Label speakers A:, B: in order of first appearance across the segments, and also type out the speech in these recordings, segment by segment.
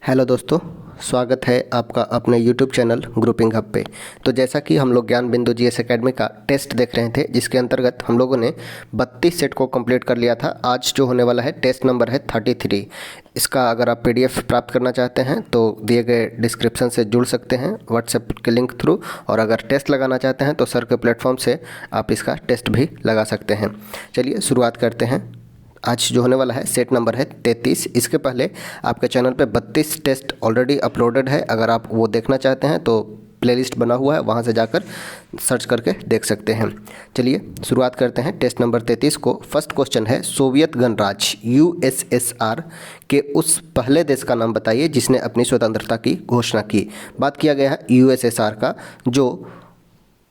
A: Hello दोस्तों, स्वागत है आपका अपने यूट्यूब चैनल ग्रुपिंग हब पे। तो जैसा कि हम लोग ज्ञान बिंदु जीएस एकेडमी का टेस्ट देख रहे थे, जिसके अंतर्गत हम लोगों ने 32 सेट को कंप्लीट कर लिया था। आज जो होने वाला है टेस्ट नंबर है 33। इसका अगर आप पीडीएफ प्राप्त करना चाहते हैं तो दिए गए डिस्क्रिप्शन से जुड़ सकते हैं व्हाट्सएप के लिंक थ्रू, और अगर टेस्ट लगाना चाहते हैं तो सर के प्लेटफॉर्म से आप इसका टेस्ट भी लगा सकते हैं। चलिए शुरुआत करते हैं। आज जो होने वाला है सेट नंबर है 33। इसके पहले आपके चैनल पे 32 टेस्ट ऑलरेडी अपलोडेड है। अगर आप वो देखना चाहते हैं तो प्लेलिस्ट बना हुआ है, वहाँ से जाकर सर्च करके देख सकते हैं। चलिए शुरुआत करते हैं टेस्ट नंबर 33 को। फर्स्ट क्वेश्चन है, सोवियत गणराज्य यूएसएसआर के उस पहले देश का नाम बताइए जिसने अपनी स्वतंत्रता की घोषणा की। बात किया गया है यूएसएसआर का, जो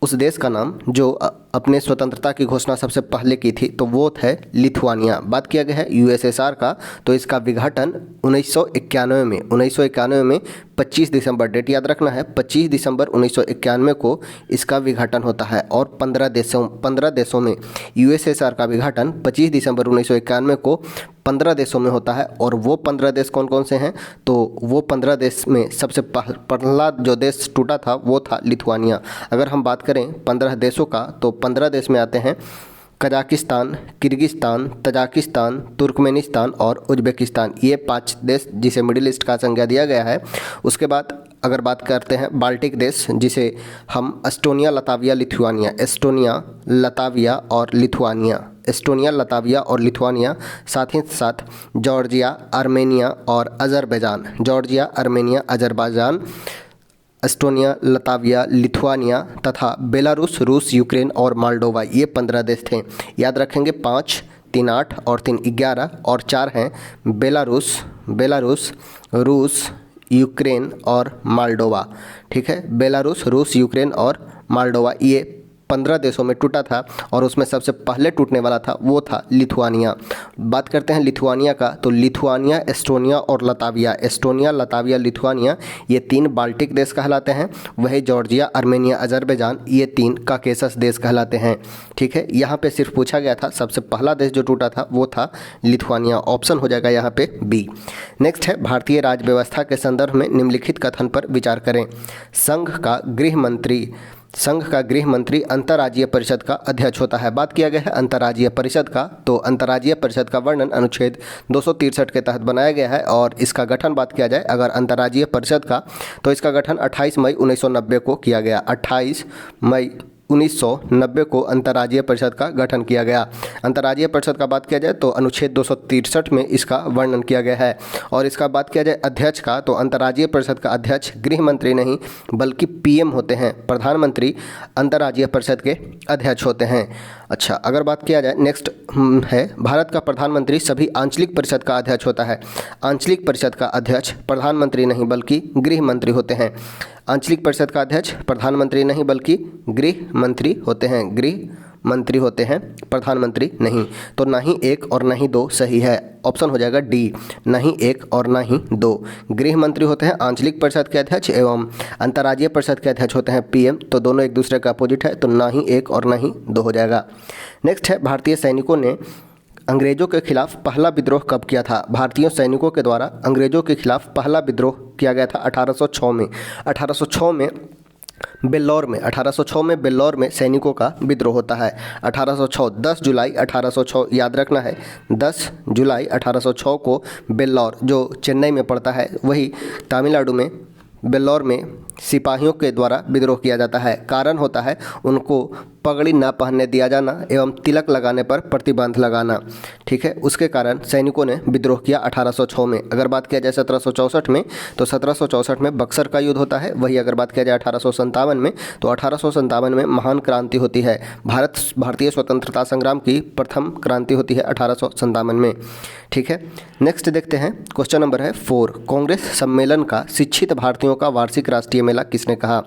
A: उस देश का नाम जो अपने स्वतंत्रता की घोषणा सबसे पहले की थी तो वो है लिथुआनिया। बात किया गया है यूएसएसआर का, तो इसका विघटन 1991 में 25 दिसंबर, डेट याद रखना है, 25 दिसंबर 1991 को इसका विघटन होता है। और 15 देशों में यूएसएसआर का विघटन 25 दिसंबर 1991 को 15 देशों में होता है। और वो 15 देश कौन कौन से हैं? तो वो 15 देश में सबसे पहला जो देश टूटा था वो था लिथुआनिया। अगर हम बात करें 15 देशों का, तो 15 देश में आते हैं कजाकिस्तान, किर्गिस्तान, तजाकिस्तान, तुर्कमेनिस्तान और उज्बेकिस्तान। ये 5 देश जिसे मिडिल ईस्ट का संज्ञा दिया गया है। उसके बाद अगर बात करते हैं बाल्टिक देश, जिसे हम Estonia, Latvia, Lithuania, Estonia, Latvia और लिथुआनिया, एस्टोनिया, लताविया और लिथुआनिया, साथ ही साथ जॉर्जिया, आर्मेनिया और Azerbaijan, Georgia, Armenia, Azerbaijan, Estonia, Latvia, Lithuania तथा बेलारूस, रूस, यूक्रेन और मोल्डोवा। ये 15 देश थे। याद रखेंगे 5, 3 8 और 3 11 और 4 हैं बेलारूस, रूस, यूक्रेन और मोल्डोवा। ठीक है, बेलारूस, रूस, यूक्रेन और मोल्डोवा ये 15 देशों में टूटा था, और उसमें सबसे पहले टूटने वाला था वो था लिथुआनिया। बात करते हैं लिथुआनिया का, तो लिथुआनिया, एस्टोनिया और लताविया, एस्टोनिया, लताविया, लिथुआनिया ये 3 बाल्टिक देश कहलाते हैं। वही जॉर्जिया, आर्मेनिया, अज़रबैजान ये 3 काकेशस देश कहलाते हैं। ठीक है, यहाँ पे सिर्फ पूछा गया था, सबसे पहला देश जो टूटा था वो था लिथुआनिया। ऑप्शन हो जाएगा यहाँ पे बी। नेक्स्ट है, भारतीय राज्य व्यवस्था के संदर्भ में निम्नलिखित कथन पर विचार करें। संघ का गृह मंत्री अंतर्राज्यीय परिषद का अध्यक्ष होता है। बात किया गया है अंतर्राज्यीय परिषद का, तो अंतर्राज्यीय परिषद का वर्णन अनुच्छेद 263 के तहत बनाया गया है। और इसका गठन बात किया जाए अगर अंतर्राज्यीय परिषद का, तो इसका गठन 28 मई 1990 को किया गया। 28 मई 1990 को अंतर्राज्यीय परिषद का गठन किया गया। अंतर्राज्यीय परिषद का बात किया जाए तो अनुच्छेद 263 में इसका वर्णन किया गया है। और इसका बात किया जाए अध्यक्ष का, तो अंतर्राज्यीय परिषद का अध्यक्ष गृह मंत्री नहीं बल्कि पीएम होते हैं। प्रधानमंत्री अंतर्राज्यीय परिषद के अध्यक्ष होते हैं। अच्छा, अगर बात किया जाए नेक्स्ट है, भारत का प्रधानमंत्री सभी आंचलिक परिषद का अध्यक्ष होता है। आंचलिक परिषद का अध्यक्ष प्रधानमंत्री नहीं बल्कि गृह मंत्री होते हैं। आंचलिक परिषद का अध्यक्ष प्रधानमंत्री नहीं बल्कि गृह मंत्री होते हैं। गृह मंत्री होते हैं, प्रधानमंत्री नहीं। तो ना ही 1 और ना ही 2 सही है। ऑप्शन हो जाएगा डी, ना ही 1 और ना ही 2। गृह मंत्री होते हैं आंचलिक परिषद के अध्यक्ष, एवं अंतर्राज्यीय परिषद के अध्यक्ष होते हैं पीएम। तो दोनों एक दूसरे का अपोजिट है, तो ना ही 1 और ना ही 2 हो जाएगा। नेक्स्ट है, भारतीय सैनिकों ने अंग्रेजों के खिलाफ पहला विद्रोह कब किया था? भारतीय सैनिकों के द्वारा अंग्रेजों के खिलाफ पहला विद्रोह किया गया था 1806 में। 1806 में बेल्लौर में सैनिकों का विद्रोह होता है। 1806 10 जुलाई 1806 याद रखना है, 10 जुलाई 1806 को बेल्लौर, जो चेन्नई में पड़ता है, वही तमिलनाडु में बेल्लौर में सिपाहियों के द्वारा विद्रोह किया जाता है। कारण होता है उनको पगड़ी ना पहनने दिया जाना एवं तिलक लगाने पर प्रतिबंध लगाना। ठीक है, उसके कारण सैनिकों ने विद्रोह किया 1806 में। अगर बात किया जाए 1764 में, तो 1764 में बक्सर का युद्ध होता है। वही अगर बात किया जाए 1857 में, तो 1857 में महान क्रांति होती है। भारतीय स्वतंत्रता संग्राम की प्रथम क्रांति होती है 1857 में। ठीक है, नेक्स्ट देखते हैं, क्वेश्चन नंबर है 4। कांग्रेस सम्मेलन का शिक्षित भारतीयों भारतीयों का वार्षिक राष्ट्रीय मेला किसने कहा?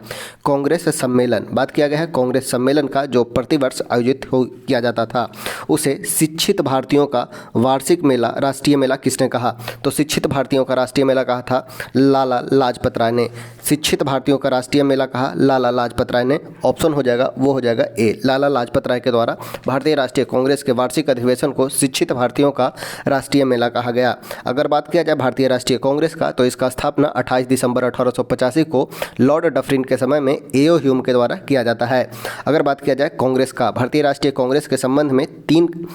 A: कांग्रेस सम्मेलन। बात किया गया है कांग्रेस सम्मेलन का जो प्रतिवर्ष आयोजित किया जाता था उसे शिक्षित भारतीयों का वार्षिक मेला राष्ट्रीय मेला किसने कहा? तो शिक्षित भारतीयों का राष्ट्रीय मेला कहा था लाला लाजपत राय ने। शिक्षित भारतीयों का राष्ट्रीय मेला कहा लाला लाजपत राय ने। ऑप्शन हो जाएगा वो हो जाएगा ए, लाला लाजपत राय के द्वारा भारतीय राष्ट्रीय कांग्रेस के वार्षिक अधिवेशन को शिक्षित भारतीयों का राष्ट्रीय मेला कहा गया। अगर बात किया जाए भारतीय राष्ट्रीय कांग्रेस का तो इसका स्थापना 28 दिसंबर 1885 को लॉर्ड डफरिन के समय में एओ ह्यूम के द्वारा किया जाता है। अगर बात किया जाए कांग्रेस का, भारतीय राष्ट्रीय कांग्रेस के संबंध में 3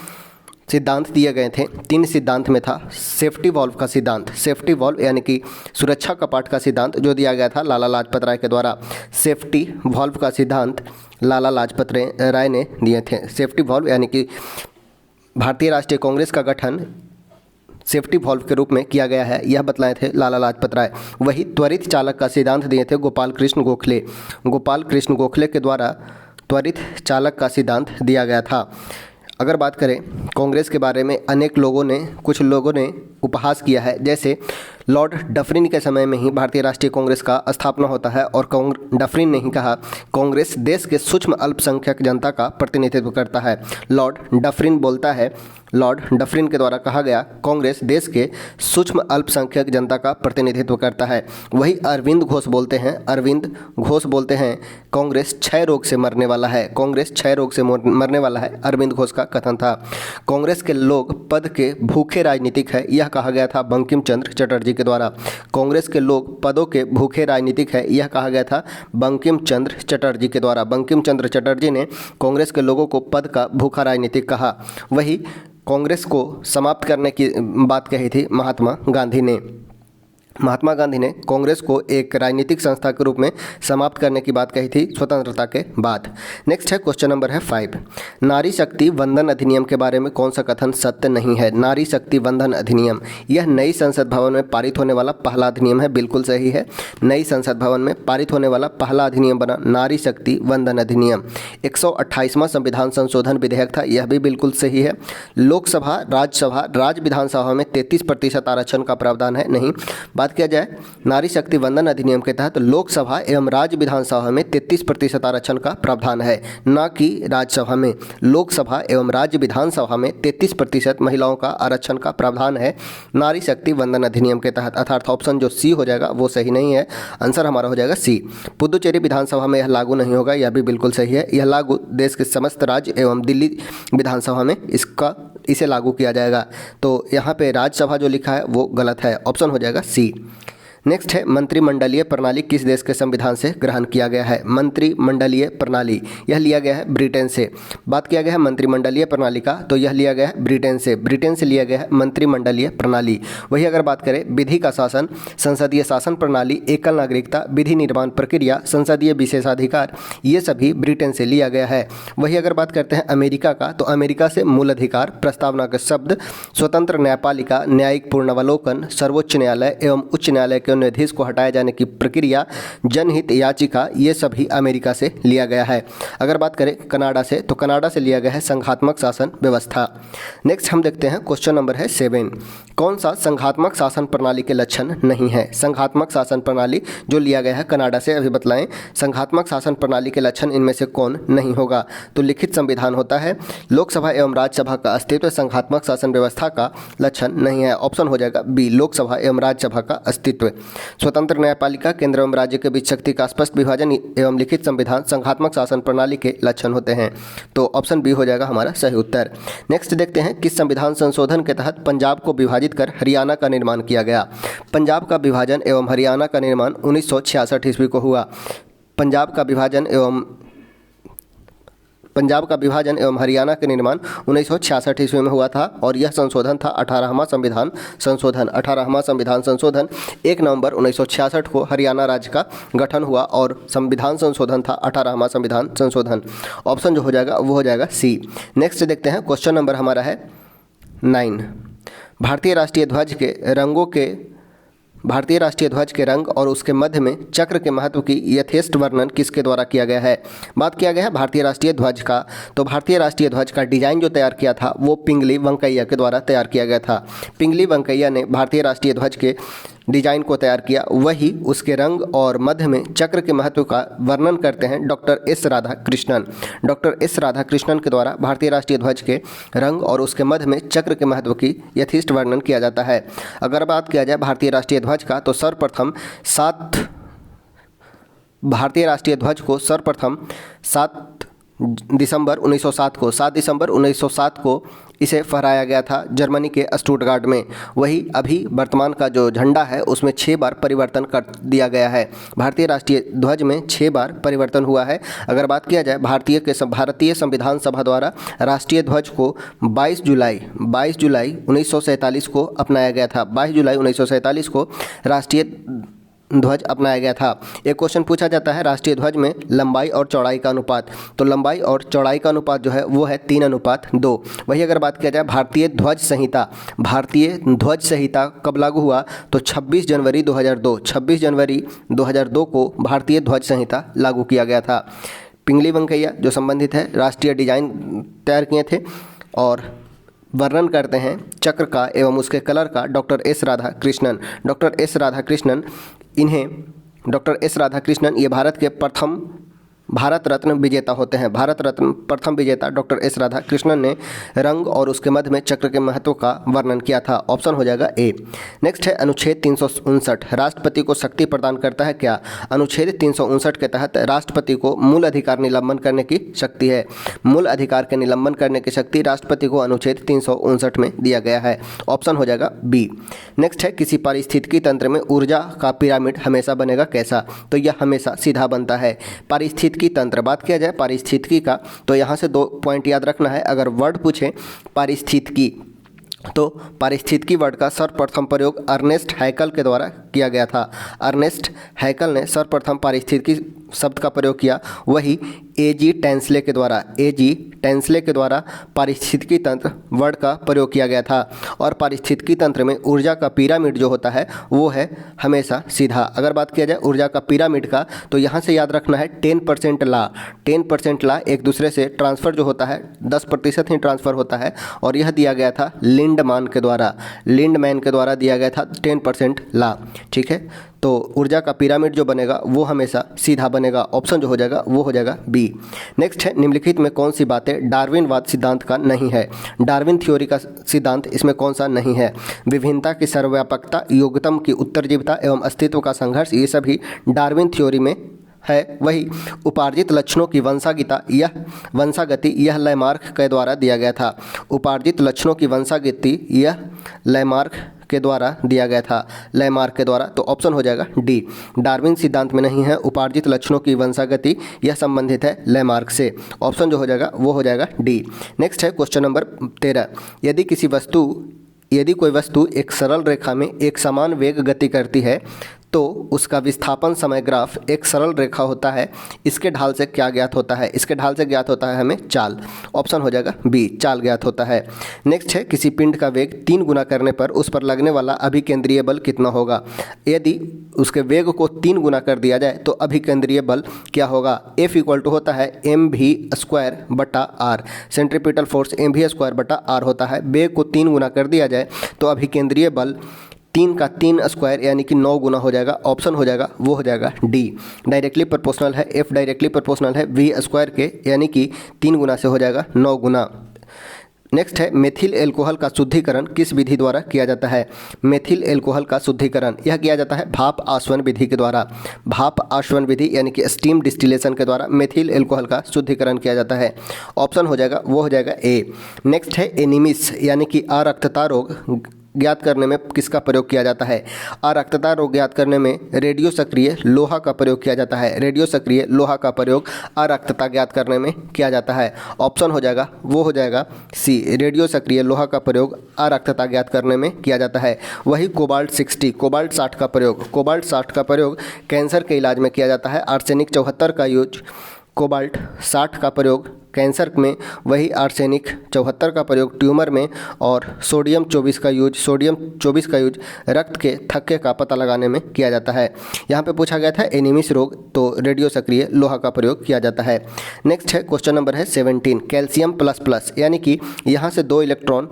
A: सिद्धांत दिए गए थे। 3 सिद्धांत में था सेफ्टी वॉल्व का सिद्धांत, सेफ्टी वॉल्व यानी कि सुरक्षा कपाट का सिद्धांत जो दिया गया था लाला लाजपत राय के द्वारा। सेफ्टी वॉल्व का सिद्धांत लाला लाजपत राय ने दिए थे। सेफ्टी वॉल्व यानी कि भारतीय राष्ट्रीय कांग्रेस का गठन सेफ्टी वॉल्व के रूप में किया गया है, यह बतलाए थे लाला लाजपत राय। वही त्वरित चालक का सिद्धांत दिए थे गोपाल कृष्ण गोखले। गोपाल कृष्ण गोखले के द्वारा त्वरित चालक का सिद्धांत दिया गया था। अगर बात करें कांग्रेस के बारे में कुछ लोगों ने उपहास किया है, जैसे लॉर्ड डफरिन के समय में ही भारतीय राष्ट्रीय कांग्रेस का स्थापना होता है और डफरिन ने ही कहा कांग्रेस देश के सूक्ष्म अल्पसंख्यक जनता का प्रतिनिधित्व करता है। लॉर्ड डफरिन बोलता है, लॉर्ड डफरिन के द्वारा कहा गया कांग्रेस देश के सूक्ष्म अल्पसंख्यक जनता का प्रतिनिधित्व करता है। वही अरविंद घोष बोलते हैं कांग्रेस क्षय रोग से मरने वाला है। कांग्रेस क्षय रोग से मरने वाला है, अरविंद घोष का कथन था। कांग्रेस के लोग पद के भूखे राजनीतिक है, यह कहा गया था बंकिम चंद्र चटर्जी के द्वारा। कांग्रेस के लोग पदों के भूखे राजनीतिक है, यह कहा गया था बंकिम चंद्र चटर्जी के द्वारा। बंकिम चंद्र चटर्जी ने कांग्रेस के लोगों को पद का भूखा राजनीतिक कहा। वही कांग्रेस को समाप्त करने की बात कही थी महात्मा गांधी ने। महात्मा गांधी ने कांग्रेस को एक राजनीतिक संस्था के रूप में समाप्त करने की बात कही थी स्वतंत्रता के बाद। नेक्स्ट है क्वेश्चन नंबर है 5। नारी शक्ति वंदन अधिनियम के बारे में कौन सा कथन सत्य नहीं है? नारी शक्ति वंदन अधिनियम यह नई संसद भवन में पारित होने वाला पहला अधिनियम है, बिल्कुल सही है। नई संसद भवन में पारित होने वाला पहला अधिनियम बना नारी शक्ति वंदन अधिनियम। 128वां संविधान संशोधन विधेयक था, यह भी बिल्कुल सही है। लोकसभा राज्य विधानसभा में 33% आरक्षण का प्रावधान है, नहीं। बात किया जाए नारी शक्ति वंदन अधिनियम के तहत लोकसभा एवं राज्य विधानसभा में 33% आरक्षण का प्रावधान है, न कि राज्यसभा में। लोकसभा एवं राज्य विधानसभा में 33% महिलाओं का आरक्षण का प्रावधान है नारी शक्ति वंदन अधिनियम के तहत। अर्थात ऑप्शन जो सी हो जाएगा वो सही नहीं है, आंसर हमारा हो जाएगा सी। पुदुचेरी विधानसभा में यह लागू नहीं होगा, यह भी बिल्कुल सही है। यह लागू देश के समस्त राज्य एवं दिल्ली विधानसभा में इसे लागू किया जाएगा। तो यहाँ पे राज्यसभा जो लिखा है वो गलत है, ऑप्शन हो जाएगा सी। नेक्स्ट है मंत्रिमंडलीय प्रणाली किस देश के संविधान से ग्रहण किया गया है? मंत्रिमंडलीय प्रणाली यह लिया गया है ब्रिटेन से। बात किया गया है मंत्रिमंडलीय प्रणाली का तो यह लिया गया है ब्रिटेन से लिया गया है मंत्रिमंडलीय प्रणाली। वही अगर बात करें विधि का शासन, संसदीय शासन प्रणाली, एकल नागरिकता, विधि निर्माण प्रक्रिया, संसदीय विशेषाधिकार, ये सभी ब्रिटेन से लिया गया है। वही अगर बात करते हैं अमेरिका का तो अमेरिका से मूल अधिकार, प्रस्तावना के शब्द, स्वतंत्र न्यायपालिका, न्यायिक पूर्णावलोकन, सर्वोच्च न्यायालय एवं उच्च न्यायालय के न्यायाधीश को हटाए जाने की प्रक्रिया, जनहित याचिका, ये सभी अमेरिका से लिया गया है। अगर बात करें कनाडा से तो कनाडा से लिया गया है संघात्मक शासन व्यवस्था। नेक्स्ट हम देखते हैं क्वेश्चन नंबर है 7। कौन सा संघात्मक शासन प्रणाली के लक्षण नहीं है? संघात्मक शासन प्रणाली जो लिया गया है कनाडा से, अभी बतलाएं संघात्मक शासन प्रणाली के लक्षण इनमें से कौन नहीं होगा? तो लिखित संविधान होता है, लोकसभा एवं राज्यसभा का अस्तित्व संघात्मक शासन व्यवस्था का लक्षण नहीं है, ऑप्शन हो जाएगा बी, लोकसभा एवं राज्यसभा का अस्तित्व। स्वतंत्र न्यायपालिका, केंद्र एवं राज्य के बीच शक्ति का स्पष्ट विभाजन एवं लिखित संविधान संघात्मक शासन प्रणाली के लक्षण होते हैं। तो ऑप्शन बी हो जाएगा हमारा सही उत्तर। नेक्स्ट देखते हैं किस संविधान संशोधन के तहत पंजाब को विभाजित कर हरियाणा का निर्माण किया गया? पंजाब का विभाजन एवं हरियाणा का निर्माण 1966 ईस्वी को हुआ। पंजाब का विभाजन एवं हरियाणा के निर्माण 1966 ईस्वी में हुआ था और यह संशोधन था 18वां संविधान संशोधन 1 नवंबर 1966 को हरियाणा राज्य का गठन हुआ और संविधान संशोधन था 18वां संविधान संशोधन। ऑप्शन जो हो जाएगा वो हो जाएगा सी। नेक्स्ट देखते हैं क्वेश्चन नंबर हमारा है 9। भारतीय राष्ट्रीय ध्वज के रंग और उसके मध्य में चक्र के महत्व की यथेष्ट वर्णन किसके द्वारा किया गया है? बात किया गया है भारतीय राष्ट्रीय ध्वज का तो भारतीय राष्ट्रीय ध्वज का डिजाइन जो तैयार किया था वो पिंगली वेंकैया के द्वारा तैयार किया गया था। पिंगली वेंकैया ने भारतीय राष्ट्रीय ध्वज के डिजाइन को तैयार किया, वही उसके रंग और मध्य में चक्र के महत्व का वर्णन करते हैं doctor S Radhakrishnan. Doctor S Radhakrishnan के द्वारा भारतीय राष्ट्रीय ध्वज के रंग और उसके मध्य में चक्र के महत्व की यथेष्ट वर्णन किया जाता है। अगर बात किया जाए भारतीय राष्ट्रीय ध्वज का, तो भारतीय राष्ट्रीय ध्वज को सर्वप्रथम 7 दिसंबर 1907 को इसे फहराया गया था जर्मनी के स्टुटगार्ट में। वही अभी वर्तमान का जो झंडा है उसमें 6 बार परिवर्तन कर दिया गया है। भारतीय राष्ट्रीय ध्वज में 6 बार परिवर्तन हुआ है। अगर बात किया जाए भारतीय संविधान सभा द्वारा राष्ट्रीय ध्वज को 22 जुलाई 1947 को अपनाया गया था। 22 जुलाई 1947 को राष्ट्रीय ध्वज अपनाया गया था। एक क्वेश्चन पूछा जाता है राष्ट्रीय ध्वज में लंबाई और चौड़ाई का अनुपात, तो लंबाई और चौड़ाई का अनुपात जो है वो है 3:2। वही अगर बात किया जाए भारतीय ध्वज संहिता कब लागू हुआ, तो 26 जनवरी 2002 को भारतीय ध्वज संहिता लागू किया गया था। पिंगली वेंकैया जो संबंधित है राष्ट्रीय डिजाइन तैयार किए थे और वर्णन करते हैं चक्र का एवं उसके कलर का डॉक्टर एस राधाकृष्णन ये भारत के प्रथम भारत रत्न विजेता होते हैं। भारत रत्न प्रथम विजेता डॉक्टर एस राधाकृष्णन ने रंग और उसके मध्य में चक्र के महत्व का वर्णन किया था। ऑप्शन हो जाएगा ए। नेक्स्ट है अनुच्छेद 359 राष्ट्रपति को शक्ति प्रदान करता है क्या। अनुच्छेद 359 के तहत राष्ट्रपति को मूल अधिकार निलंबन करने की शक्ति है। मूल अधिकार के निलंबन करने की शक्ति राष्ट्रपति को अनुच्छेद 359 में दिया गया है। ऑप्शन हो जाएगा बी। नेक्स्ट है किसी पारिस्थितिकी तंत्र में ऊर्जा का पिरामिड हमेशा बनेगा कैसा, तो यह हमेशा सीधा बनता है। पारिस्थितिकी तंत्र, बात किया जाए पारिस्थितिकी का, तो यहाँ से 2 पॉइंट याद रखना है। अगर वर्ड पूछे पारिस्थितिकी, तो पारिस्थितिकी वर्ड का सर्वप्रथम प्रयोग अर्नेस्ट हैकल के द्वारा किया गया था। अर्नेस्ट हैकल ने सर्वप्रथम पारिस्थितिकी शब्द का प्रयोग किया। वही एजी टेंसले के द्वारा पारिस्थितिकी तंत्र वर्ड का प्रयोग किया गया था। और पारिस्थितिकी तंत्र में ऊर्जा का पिरामिड जो होता है वो है हमेशा सीधा। अगर बात किया जाए ऊर्जा का पिरामिड का, तो यहाँ से याद रखना है 10% ला एक दूसरे से ट्रांसफ़र जो होता है 10% ही ट्रांसफ़र होता है। और यह दिया गया था लिंडमैन के द्वारा दिया गया था 10% ला। ठीक है, तो ऊर्जा का पिरामिड जो बनेगा वो हमेशा सीधा बनेगा। ऑप्शन जो हो जाएगा वो हो जाएगा बी। नेक्स्ट है निम्नलिखित में कौन सी बातें डार्विनवाद सिद्धांत का नहीं है। डार्विन थ्योरी का सिद्धांत इसमें कौन सा नहीं है। विभिन्नता की सर्वव्यापकता, योग्यतम की उत्तरजीविता एवं अस्तित्व का संघर्ष, ये सभी डार्विन थ्योरी में है। वही उपार्जित लक्षणों की वंशागति यह लैमार्क के द्वारा दिया गया था। उपार्जित लक्षणों की वंशागति यह लैमार्क के द्वारा दिया गया था, लैमार्क के द्वारा। तो ऑप्शन हो जाएगा डी। डार्विन सिद्धांत में नहीं है उपार्जित लक्षणों की वंशागति, यह संबंधित है लैमार्क से। ऑप्शन जो हो जाएगा वो हो जाएगा डी। नेक्स्ट है क्वेश्चन नंबर 13। यदि कोई वस्तु एक सरल रेखा में एक समान वेग गति करती है तो उसका विस्थापन समय ग्राफ एक सरल रेखा होता है। इसके ढाल से क्या ज्ञात होता है। इसके ढाल से ज्ञात होता है हमें चाल। ऑप्शन हो जाएगा बी, चाल ज्ञात होता है। नेक्स्ट है किसी पिंड का वेग 3 गुना करने पर उस पर लगने वाला अभिकेंद्रीय बल कितना होगा। यदि उसके वेग को 3 गुना कर दिया जाए तो अभिकेंद्रीय बल क्या होगा। F इक्वल टू होता है mv²/r। सेंट्रीपिटल फोर्स mv²/r होता है। वेग को 3 गुना कर दिया जाए तो अभिकेंद्रीय बल 3 का 3 स्क्वायर यानी कि 9 गुना हो जाएगा। ऑप्शन हो जाएगा वो हो जाएगा डी। डायरेक्टली प्रोपोर्शनल है, F डायरेक्टली प्रोपोर्शनल है v² के, यानी कि 3 गुना से हो जाएगा 9 गुना। नेक्स्ट है मेथिल एल्कोहल का शुद्धिकरण किस विधि द्वारा किया जाता है। मेथिल एल्कोहल का शुद्धिकरण यह किया जाता है भाप आसवन विधि के द्वारा। भाप आसवन विधि यानी कि स्टीम डिस्टिलेशन के द्वारा मेथिल एल्कोहल का शुद्धिकरण किया जाता है। ऑप्शन हो जाएगा वो हो जाएगा ए। नेक्स्ट है एनीमिस यानी कि अरक्तता रोग ज्ञात करने में किसका प्रयोग किया जाता है। अरक्तता रोग ज्ञात करने में रेडियो सक्रिय लोहा का प्रयोग किया जाता है। रेडियो सक्रिय लोहा का प्रयोग अरक्तता ज्ञात करने में किया जाता है। ऑप्शन हो जाएगा वो हो जाएगा सी। रेडियो सक्रिय लोहा का प्रयोग अरक्तता ज्ञात करने में किया जाता है। वही कोबाल्ट 60 का प्रयोग कैंसर के इलाज में किया जाता है। आर्सेनिक 74 का यूज, कोबाल्ट 60 का प्रयोग कैंसर में, वही आर्सेनिक 74 का प्रयोग ट्यूमर में, और सोडियम 24 का यूज रक्त के थक्के का पता लगाने में किया जाता है। यहाँ पे पूछा गया था एनीमिस रोग, तो रेडियो सक्रिय लोहा का प्रयोग किया जाता है। नेक्स्ट है क्वेश्चन नंबर है 17 कैल्शियम प्लस यानी कि यहाँ से 2 इलेक्ट्रॉन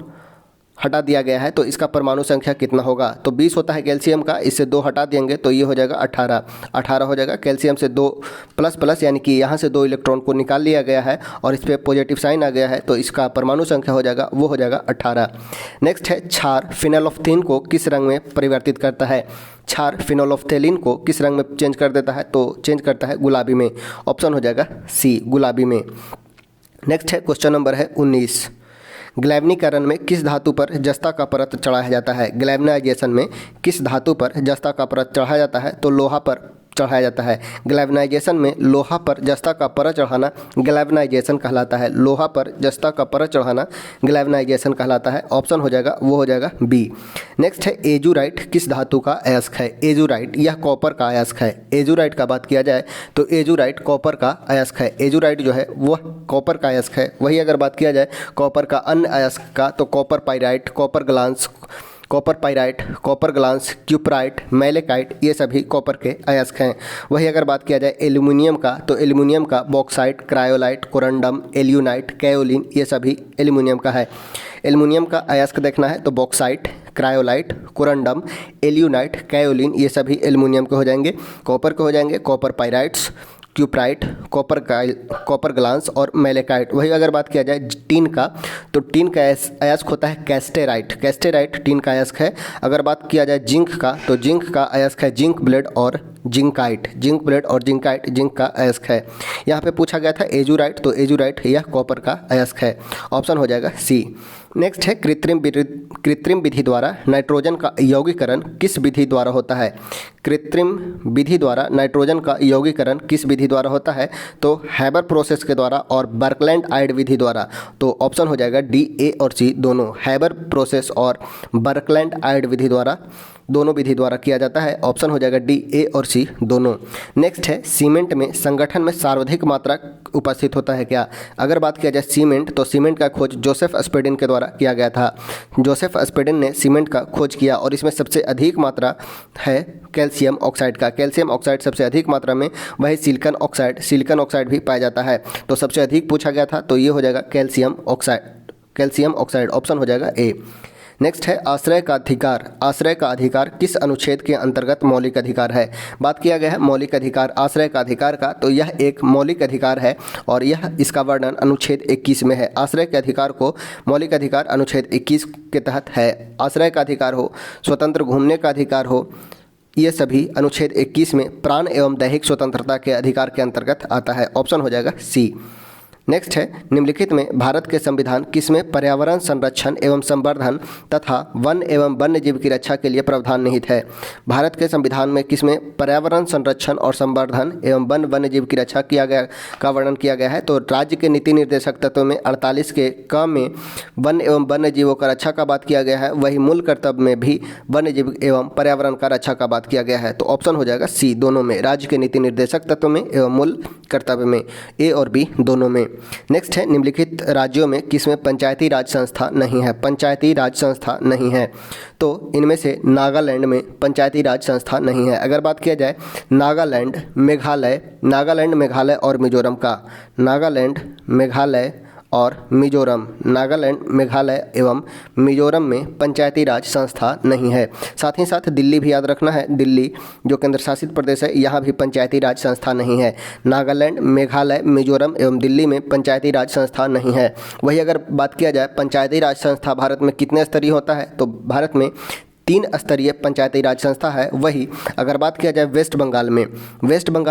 A: हटा दिया गया है तो इसका परमाणु संख्या कितना होगा। तो 20 होता है कैल्शियम का, इससे 2 हटा देंगे तो ये हो जाएगा 18। 18 हो जाएगा। कैल्शियम से 2 प्लस प्लस यानी कि यहाँ से 2 इलेक्ट्रॉन को निकाल लिया गया है और इस पर पॉजिटिव साइन आ गया है तो इसका परमाणु संख्या हो जाएगा, वो हो जाएगा 18। नेक्स्ट है क्षार फिनोल्फ्थेन को किस रंग में परिवर्तित करता है। क्षार फिनोल्फ्थेलिन को किस रंग में चेंज कर देता है, तो चेंज करता है गुलाबी में। ऑप्शन हो जाएगा सी, गुलाबी में। नेक्स्ट है क्वेश्चन नंबर है 19। ग्लैवनीकरण में किस धातु पर जस्ता का परत चढ़ाया जाता है। ग्लैवनाइजेशन में किस धातु पर जस्ता का परत चढ़ाया जाता है, तो लोहा पर चढ़ाया जाता है। ग्लैवनाइजेशन में लोहा पर जस्ता का परत चढ़ाना ग्लैवनाइजेशन कहलाता है। लोहा पर जस्ता का परत चढ़ाना ग्लैवनाइजेशन कहलाता है। ऑप्शन हो जाएगा, वो हो जाएगा बी। नेक्स्ट है एजुराइट किस धातु का अयस्क है। एजुराइट यह कॉपर का अयस्क है। एजुराइट का बात किया जाए तो एजुराइट कॉपर का अयस्क है। एजुराइट जो है वह कॉपर का अयस्क है। वही अगर बात किया जाए कॉपर का अन्य अयस्क का तो copper pyrite, copper glance, copper pyrite, copper glance, cuprite, malachite, ये सभी कॉपर के अयस्क हैं। वही अगर बात किया जाए एल्यूमिनियम का तो एल्यूमिनियम का बॉक्साइट, क्रायोलाइट, कोरंडम, एल्यूनाइट, कैओलिन, ये सभी एल्यूमिनियम का है। एल्यूमिनियम का अयस्क देखना है तो बॉक्साइट, क्रायोलाइट, कोरंडम, एल्यूनाइट, कैओलिन, ये सभी एल्यूमिनियम के हो जाएंगे। कॉपर के हो जाएंगे copper pyrites, cuprite, copper glance और मैलेकाइट। वही अगर बात किया जाए टीन का तो टीन का अयस्क होता है कैस्टेराइट। कैस्टेराइट टीन का अयस्क है। अगर बात किया जाए जिंक का तो जिंक का अयस्क है जिंक ब्लेड और जिंकाइट। जिंक ब्लेड और जिंकाइट जिंक का अयस्क है। यहाँ पे पूछा गया था एजुराइट, तो एजुराइट यह कॉपर का अयस्क है। ऑप्शन हो जाएगा सी। नेक्स्ट है कृत्रिम विधि द्वारा नाइट्रोजन का यौगीकरण किस विधि द्वारा होता है। कृत्रिम विधि द्वारा नाइट्रोजन का यौगीकरण किस विधि द्वारा होता है, तो हैबर प्रोसेस के द्वारा और बर्कलैंड आइड विधि द्वारा। तो ऑप्शन हो जाएगा डी, ए और सी दोनों, हैबर प्रोसेस और बर्कलैंड आइड विधि द्वारा, दोनों विधि द्वारा किया जाता है। ऑप्शन हो जाएगा डी, ए और सी दोनों। नेक्स्ट है सीमेंट में संगठन में सर्वाधिक मात्रा उपस्थित होता है क्या। अगर बात किया जाए सीमेंट तो सीमेंट का खोज जोसेफ स्पेडिन के द्वारा किया गया था। जोसेफ स्पेडिन ने सीमेंट का खोज किया और इसमें सबसे अधिक मात्रा है कैल्शियम ऑक्साइड का। कैल्शियम ऑक्साइड सबसे अधिक मात्रा में, वही सिलिकॉन ऑक्साइड भी पाया जाता है। तो सबसे अधिक पूछा गया था तो ये हो जाएगा कैल्शियम ऑक्साइड। ऑप्शन हो जाएगा ए। नेक्स्ट है आश्रय का अधिकार। आश्रय का अधिकार किस अनुच्छेद के अंतर्गत मौलिक अधिकार है। बात किया गया है मौलिक अधिकार आश्रय का अधिकार का, तो यह एक मौलिक अधिकार है और यह इसका वर्णन अनुच्छेद 21 में है। आश्रय के अधिकार को मौलिक अधिकार अनुच्छेद 21 के तहत है। आश्रय का अधिकार हो, स्वतंत्र घूमने का अधिकार हो, ये सभी अनुच्छेद 21 में प्राण एवं दैहिक स्वतंत्रता के अधिकार के अंतर्गत आता है। ऑप्शन हो जाएगा सी। नेक्स्ट है निम्नलिखित में भारत के संविधान किसमें पर्यावरण संरक्षण एवं संवर्धन तथा वन एवं वन्य जीव की रक्षा के लिए प्रावधान निहित है। भारत के संविधान में किसमें पर्यावरण संरक्षण और संवर्धन एवं वन्य जीव की रक्षा किया गया का वर्णन किया गया है, तो राज्य के नीति निर्देशक तत्व में 48 के क में वन एवं वन्य जीवों का रक्षा का बात किया गया है। वही मूल कर्तव्य में भी वन्य जीव एवं पर्यावरण का रक्षा का बात किया गया है। तो ऑप्शन हो जाएगा सी दोनों में, राज्य के नीति निर्देशक तत्व में एवं मूल कर्तव्य में, ए और बी दोनों में। नेक्स्ट है निम्नलिखित राज्यों में किसमें पंचायती राज संस्था नहीं है। पंचायती राज संस्था नहीं है तो इनमें से नागालैंड में पंचायती राज संस्था नहीं है। अगर बात किया जाए नागालैंड, मेघालय और मिजोरम का, नागालैंड, मेघालय एवं मिजोरम में पंचायती राज संस्था नहीं है। साथ ही साथ दिल्ली भी याद रखना है, दिल्ली जो केंद्र शासित प्रदेश है यहाँ भी पंचायती राज संस्था नहीं है। नागालैंड, मेघालय, मिजोरम एवं दिल्ली में पंचायती राज संस्था नहीं है। वही अगर बात किया जाए पंचायती राज संस्था भारत में कितने स्तरीय होता है, तो भारत में 3 स्तरीय पंचायती राज संस्था है। वही अगर बात किया जाए वेस्ट बंगाल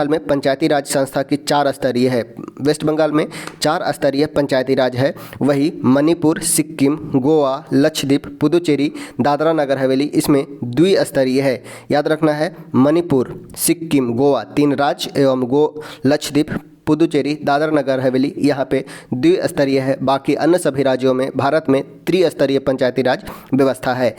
A: में पंचायती राज संस्था की 4 स्तरीय है। वेस्ट बंगाल में 4 स्तरीय पंचायती राज है। वही मणिपुर, सिक्किम, गोवा, लक्षद्वीप, पुदुचेरी, दादरा नगर हवेली इसमें द्विस्तरीय है। याद रखना है मणिपुर, सिक्किम, गोवा 3 राज्य एवं लक्षद्वीप, पुदुचेरी, दादरा नगर हवेली यहाँ पे द्विस्तरीय है। बाकी अन्य सभी राज्यों में भारत में त्रिस्तरीय पंचायती राज व्यवस्था है।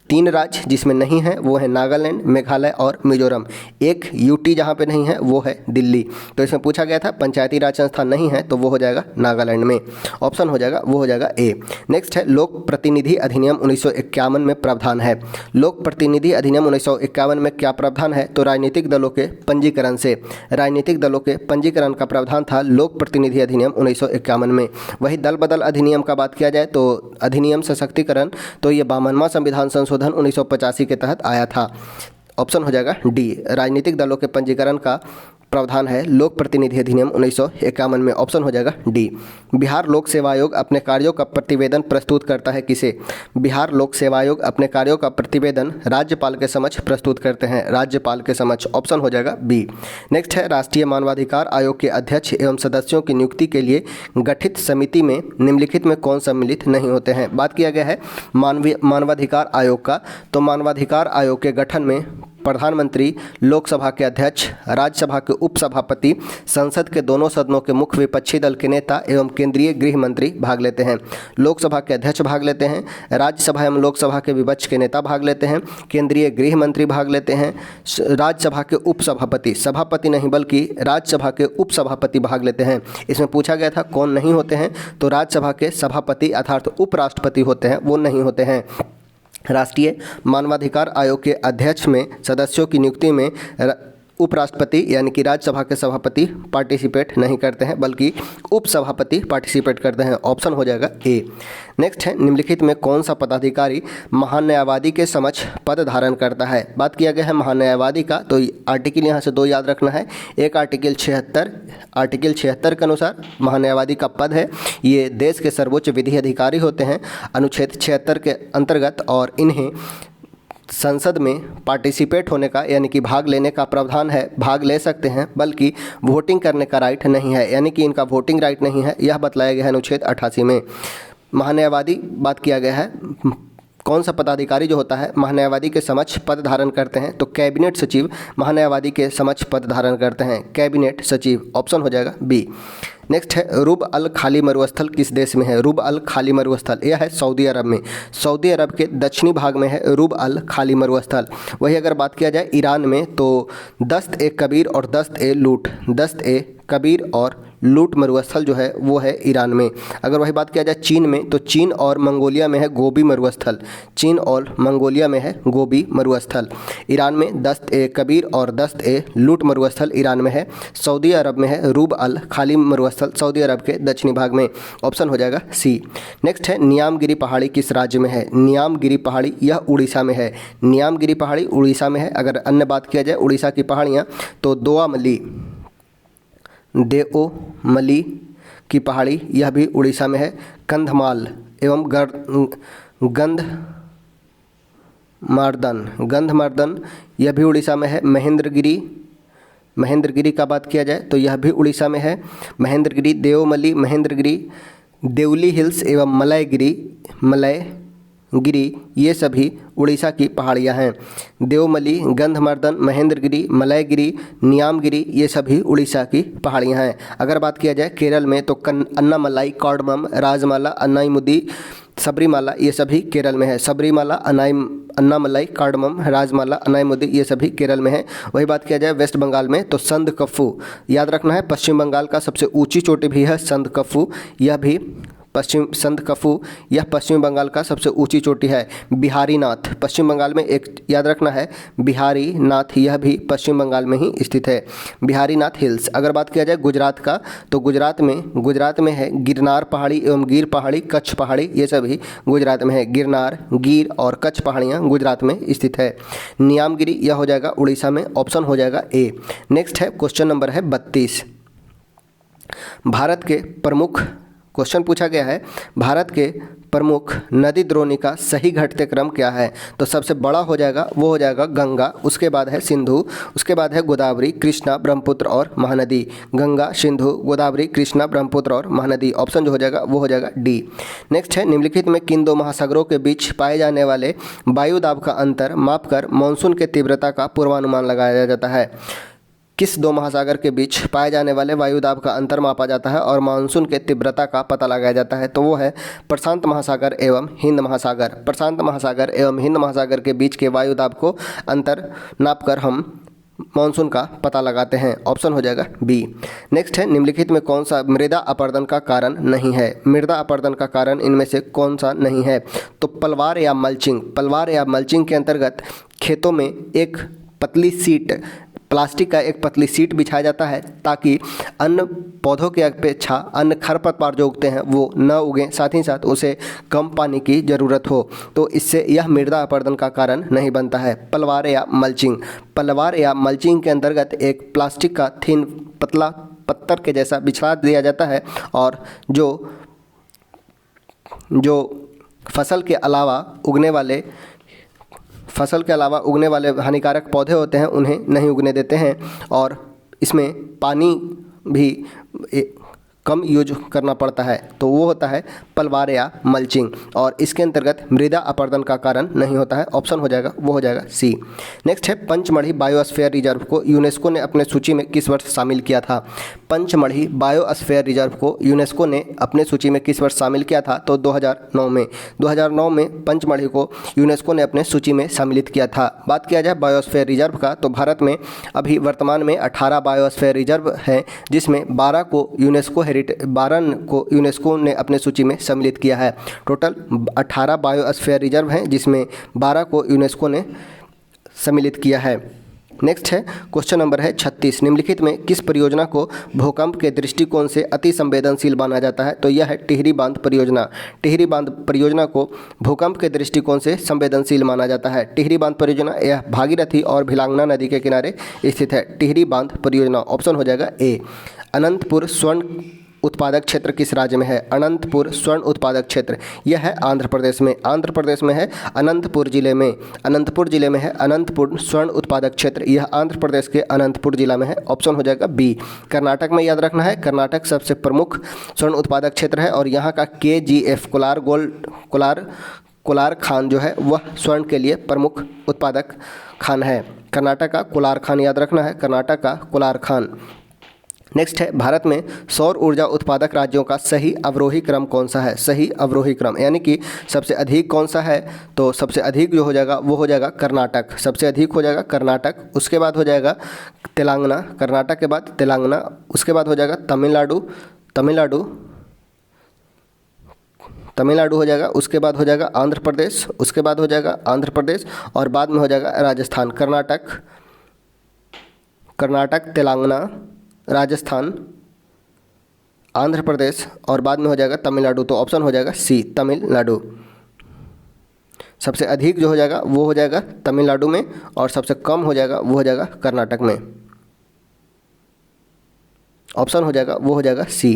A: 3 राज्य जिसमें नहीं है वो है नागालैंड, मेघालय और मिजोरम। एक यूटी जहाँ पे नहीं है वो है दिल्ली। तो इसमें पूछा गया था पंचायती राज संस्था नहीं है तो वो हो जाएगा नागालैंड में। ऑप्शन हो जाएगा वो हो जाएगा ए। नेक्स्ट है लोक प्रतिनिधि अधिनियम 1951 में प्रावधान है। लोक प्रतिनिधि अधिनियम 1951 में क्या प्रावधान है? तो राजनीतिक दलों के पंजीकरण से, राजनीतिक दलों के पंजीकरण का प्रावधान था लोक प्रतिनिधि अधिनियम 1951 में। वही दल बदल अधिनियम का बात किया जाए तो अधिनियम सशक्तिकरण, तो ये 52वां संविधान संशोधन 1985 के तहत आया था। ऑप्शन हो जाएगा डी, राजनीतिक दलों के पंजीकरण का प्रावधान है लोक प्रतिनिधि अधिनियम 1951 में। ऑप्शन हो जाएगा डी। बिहार लोक सेवा आयोग अपने कार्यों का प्रतिवेदन प्रस्तुत करता है किसे? बिहार लोक सेवा आयोग अपने कार्यों का प्रतिवेदन राज्यपाल के समक्ष प्रस्तुत करते हैं, राज्यपाल के समक्ष। ऑप्शन हो जाएगा बी। नेक्स्ट है राष्ट्रीय मानवाधिकार आयोग के अध्यक्ष एवं सदस्यों की नियुक्ति के लिए गठित समिति में निम्नलिखित में कौन सम्मिलित नहीं होते हैं? बात किया गया है मानवाधिकार आयोग का। तो मानवाधिकार आयोग के गठन में प्रधानमंत्री, लोकसभा के अध्यक्ष, राज्यसभा के उपसभापति, संसद के दोनों सदनों के मुख्य विपक्षी दल के नेता एवं केंद्रीय गृह मंत्री भाग लेते हैं। लोकसभा के अध्यक्ष भाग लेते हैं, राज्यसभा एवं लोकसभा के विपक्ष के नेता भाग लेते हैं, केंद्रीय गृह मंत्री भाग लेते हैं, राज्यसभा के उपसभापति, सभापति नहीं बल्कि राज्यसभा के उपसभापति भाग लेते हैं। इसमें पूछा गया था कौन नहीं होते हैं? तो राज्यसभा के सभापति अर्थात उपराष्ट्रपति होते हैं, वो नहीं होते हैं। राष्ट्रीय मानवाधिकार आयोग के अध्यक्ष में सदस्यों की नियुक्ति में उपराष्ट्रपति यानी कि राज्यसभा के सभापति पार्टिसिपेट नहीं करते हैं बल्कि उपसभापति पार्टिसिपेट करते हैं। ऑप्शन हो जाएगा ए। नेक्स्ट है निम्नलिखित में कौन सा पदाधिकारी महान्यायवादी के समक्ष पद धारण करता है? बात किया गया है महान्यायवादी का, तो आर्टिकल यहाँ से 2 याद रखना है। एक आर्टिकल 76 के अनुसार महान्यायवादी का पद है, ये देश के सर्वोच्च विधि अधिकारी होते हैं अनुच्छेद 76 के अंतर्गत, और इन्हें संसद में पार्टिसिपेट होने का यानी कि भाग लेने का प्रावधान है, भाग ले सकते हैं, बल्कि वोटिंग करने का राइट नहीं है, यानी कि इनका वोटिंग राइट नहीं है, यह बतलाया गया है अनुच्छेद 88 में। महान्यायवादी बात किया गया है, कौन सा पदाधिकारी जो होता है महान्यायवादी के समक्ष पद धारण करते हैं? तो कैबिनेट सचिव महान्यायवादी के समक्ष पद धारण करते हैं, कैबिनेट सचिव। ऑप्शन हो जाएगा बी। नेक्स्ट है रुब अल खाली मरुस्थल किस देश में है? रुब अल खाली मरुस्थल यह है सऊदी अरब में। सऊदी अरब के दक्षिणी भाग में है रुब अल खाली मरुस्थल। वही अगर बात किया जाए ईरान में तो दस्त ए कबीर और दस्त ए लूट, दस्त ए कबीर और लूट मरुस्थल जो है वो है ईरान में। अगर वही बात किया जाए चीन में तो चीन और मंगोलिया में है गोबी मरुस्थल, चीन और मंगोलिया में है गोबी मरुस्थल। ईरान में दस्त ए कबीर और दस्त ए लूट मरुस्थल ईरान में है। सऊदी अरब में है रूब अल खाली मरुस्थल, सऊदी अरब के दक्षिणी भाग में। ऑप्शन हो जाएगा सी। नेक्स्ट है नियामगिरी पहाड़ी किस राज्य में है? नियामगिरी पहाड़ी यह उड़ीसा में है, नियामगिरी पहाड़ी उड़ीसा में है। अगर अन्य बात किया जाए उड़ीसा की पहाड़ियाँ तो देओमली की पहाड़ी यह भी उड़ीसा में है। कंधमाल एवं गंधमार्दन यह भी उड़ीसा में है। महेंद्रगिरी का बात किया जाए तो यह भी उड़ीसा में है। महेंद्रगिरी, देओमली, महेंद्रगिरी, देवली हिल्स एवं मलयगिरी ये सभी उड़ीसा की पहाड़ियाँ हैं। देवमली, गंधमार्दन, महेंद्रगिरी, मलयगिरी, नियामगिरी ये सभी उड़ीसा की पहाड़ियाँ हैं। अगर बात किया जाए केरल में तो अन्नामलाई, कार्डमम, राजमाला, अन्नाईमुदी, सबरीमाला ये सभी केरल में है। सबरीमाला, अन्नामलाई, कार्डमम, राजमाला, अन्नाईमुदी ये सभी केरल में है। वही बात किया जाए वेस्ट बंगाल में तो संदकफू याद रखना है, पश्चिम बंगाल का सबसे ऊंची चोटी भी है संदकफू, यह भी संदकफू यह पश्चिम बंगाल का सबसे ऊंची चोटी है। बिहारी नाथ पश्चिम बंगाल में एक याद रखना है, बिहारी नाथ यह भी पश्चिम बंगाल में ही स्थित है। बिहारी नाथ हिल्स। अगर बात किया जाए गुजरात का तो गुजरात में है गिरनार पहाड़ी एवं गिर पहाड़ी, कच्छ पहाड़ी ये सभी गुजरात में है। गिरनार, गिर और कच्छ पहाड़ियाँ गुजरात में स्थित है। नियामगिरी यह हो जाएगा उड़ीसा में। ऑप्शन हो जाएगा ए। नेक्स्ट है क्वेश्चन नंबर है 32। भारत के प्रमुख क्वेश्चन पूछा गया है, भारत के प्रमुख नदी द्रोणी का सही घटते क्रम क्या है? तो सबसे बड़ा हो जाएगा वो हो जाएगा गंगा, उसके बाद है सिंधु, उसके बाद है गोदावरी, कृष्णा, ब्रह्मपुत्र और महानदी। गंगा, सिंधु, गोदावरी, कृष्णा, ब्रह्मपुत्र और महानदी। ऑप्शन जो हो जाएगा वो हो जाएगा डी। नेक्स्ट है निम्नलिखित में किन दो महासागरों के बीच पाए जाने वाले वायु दाब का अंतर मापकर मानसून के तीव्रता का पूर्वानुमान लगाया जाता है? किस दो महासागर के बीच पाए जाने वाले वायुदाब का अंतर मापा जाता है और मानसून के तीव्रता का पता लगाया जाता है? तो वो है प्रशांत महासागर एवं हिंद महासागर। प्रशांत महासागर एवं हिंद महासागर के बीच के वायुदाब को अंतर नापकर हम मानसून का पता लगाते हैं। ऑप्शन हो जाएगा बी। नेक्स्ट है, निम्नलिखित में कौन सा मृदा अपरदन का कारण नहीं है? मृदा अपरदन का कारण इनमें से कौन सा नहीं है? तो पलवार या मल्चिंग। पलवार या मल्चिंग के अंतर्गत खेतों में एक पतली सीट, प्लास्टिक का एक पतली सीट बिछाया जाता है ताकि अन्य पौधों की अपेक्षा अन्य खरपतवार जो उगते हैं वो न उगें, साथ ही साथ उसे कम पानी की ज़रूरत हो। तो इससे यह मृदा अपरदन का कारण नहीं बनता है। पलवार या मल्चिंग। पलवार या मल्चिंग के अंतर्गत एक प्लास्टिक का थिन पतला पत्थर के जैसा बिछा दिया जाता है और जो फसल के अलावा उगने वाले हानिकारक पौधे होते हैं उन्हें नहीं उगने देते हैं और इसमें पानी भी कम यूज करना पड़ता है। तो वो होता है पलवार या मल्चिंग और इसके अंतर्गत मृदा अपरदन का कारण नहीं होता है। ऑप्शन हो जाएगा वो हो जाएगा सी। नेक्स्ट है, पंचमढ़ी बायोस्फीयर रिजर्व को यूनेस्को ने अपने सूची में किस वर्ष शामिल किया था? पंचमढ़ी बायोस्फीयर रिजर्व को यूनेस्को ने अपने सूची में किस वर्ष शामिल किया था? तो 2009 में। 2009 में पंचमढ़ी को यूनेस्को ने अपने सूची में सम्मिलित किया था। बात किया जाए बायोस्फीयर रिजर्व का तो भारत में अभी वर्तमान में 18 बायोस्फीयर रिजर्व हैं, जिसमें 12 को यूनेस्को ने अपने सूची में सम्मिलित किया है। टोटल 18 बायोस्फीयर रिजर्व हैं, जिसमें 12 को यूनेस्को ने सम्मिलित किया है। नेक्स्ट है, क्वेश्चन नंबर है 36। निम्नलिखित में किस परियोजना को भूकंप के दृष्टिकोण से अति संवेदनशील माना जाता है? तो यह है टिहरी बांध परियोजना। टिहरी बांध परियोजना को भूकंप के दृष्टिकोण से संवेदनशील माना जाता है। टिहरी बांध परियोजना यह भागीरथी और भिलांगना नदी के किनारे स्थित है। टिहरी बांध परियोजना। ऑप्शन हो जाएगा ए। अनंतपुर स्वर्ण उत्पादक क्षेत्र किस राज्य में है? अनंतपुर स्वर्ण उत्पादक क्षेत्र यह है आंध्र प्रदेश में। आंध्र प्रदेश में है, अनंतपुर जिले में है अनंतपुर स्वर्ण उत्पादक क्षेत्र। यह आंध्र प्रदेश के अनंतपुर जिला में है। ऑप्शन हो जाएगा बी। कर्नाटक में याद रखना है, कर्नाटक सबसे प्रमुख स्वर्ण उत्पादक क्षेत्र है और यहाँ का KGF कोलार खान जो है वह स्वर्ण के लिए प्रमुख उत्पादक खान है। कर्नाटक का कोलार खान याद रखना है, कर्नाटक का कोलार खान। नेक्स्ट है, भारत में सौर ऊर्जा उत्पादक राज्यों का सही अवरोही क्रम कौन सा है? सही अवरोही क्रम यानी कि सबसे अधिक कौन सा है? तो सबसे अधिक जो हो जाएगा वो हो जाएगा कर्नाटक। सबसे अधिक हो जाएगा कर्नाटक, उसके बाद हो जाएगा तेलंगाना, कर्नाटक के बाद तेलंगाना, उसके बाद हो जाएगा तमिलनाडु हो जाएगा, उसके बाद हो जाएगा आंध्र प्रदेश, उसके बाद हो जाएगा आंध्र प्रदेश और बाद में हो जाएगा राजस्थान। कर्नाटक, तेलंगाना, राजस्थान, आंध्र प्रदेश और बाद में हो जाएगा तमिलनाडु। तो ऑप्शन हो जाएगा सी, तमिलनाडु। सबसे अधिक जो हो जाएगा वो हो जाएगा तमिलनाडु में और सबसे कम हो जाएगा वो हो जाएगा कर्नाटक में। ऑप्शन हो जाएगा वो हो जाएगा सी।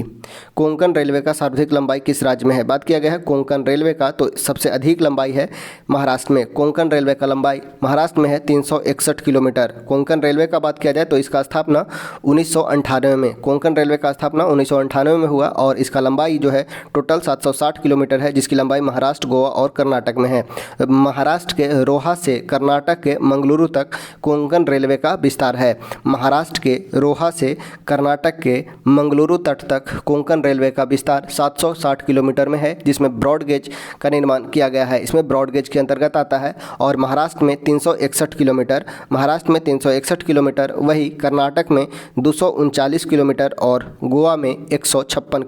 A: कोंकण रेलवे का सर्वाधिक लंबाई किस राज्य में है? बात किया गया है कोंकण रेलवे का तो सबसे अधिक लंबाई है महाराष्ट्र में। कोंकण रेलवे का लंबाई महाराष्ट्र में है 361 किलोमीटर। कोंकण रेलवे का बात किया जाए तो इसका स्थापना 1998 में, कोंकण रेलवे का स्थापना 1998 में हुआ और इसका लंबाई जो है टोटल 760 किलोमीटर है, जिसकी लंबाई महाराष्ट्र, गोवा और कर्नाटक में है। महाराष्ट्र के रोहा से कर्नाटक के मंगलुरु तक कोंकण रेलवे का विस्तार है। महाराष्ट्र के रोहा से कर्नाटक के मंगलुरु तट तक कोंकण रेलवे का विस्तार 760 किलोमीटर में है, जिसमें ब्रॉड गेज का निर्माण किया गया है। इसमें ब्रॉड गेज के अंतर्गत आता है और महाराष्ट्र में 361 किलोमीटर, वही कर्नाटक में 239 किलोमीटर और गोवा में 156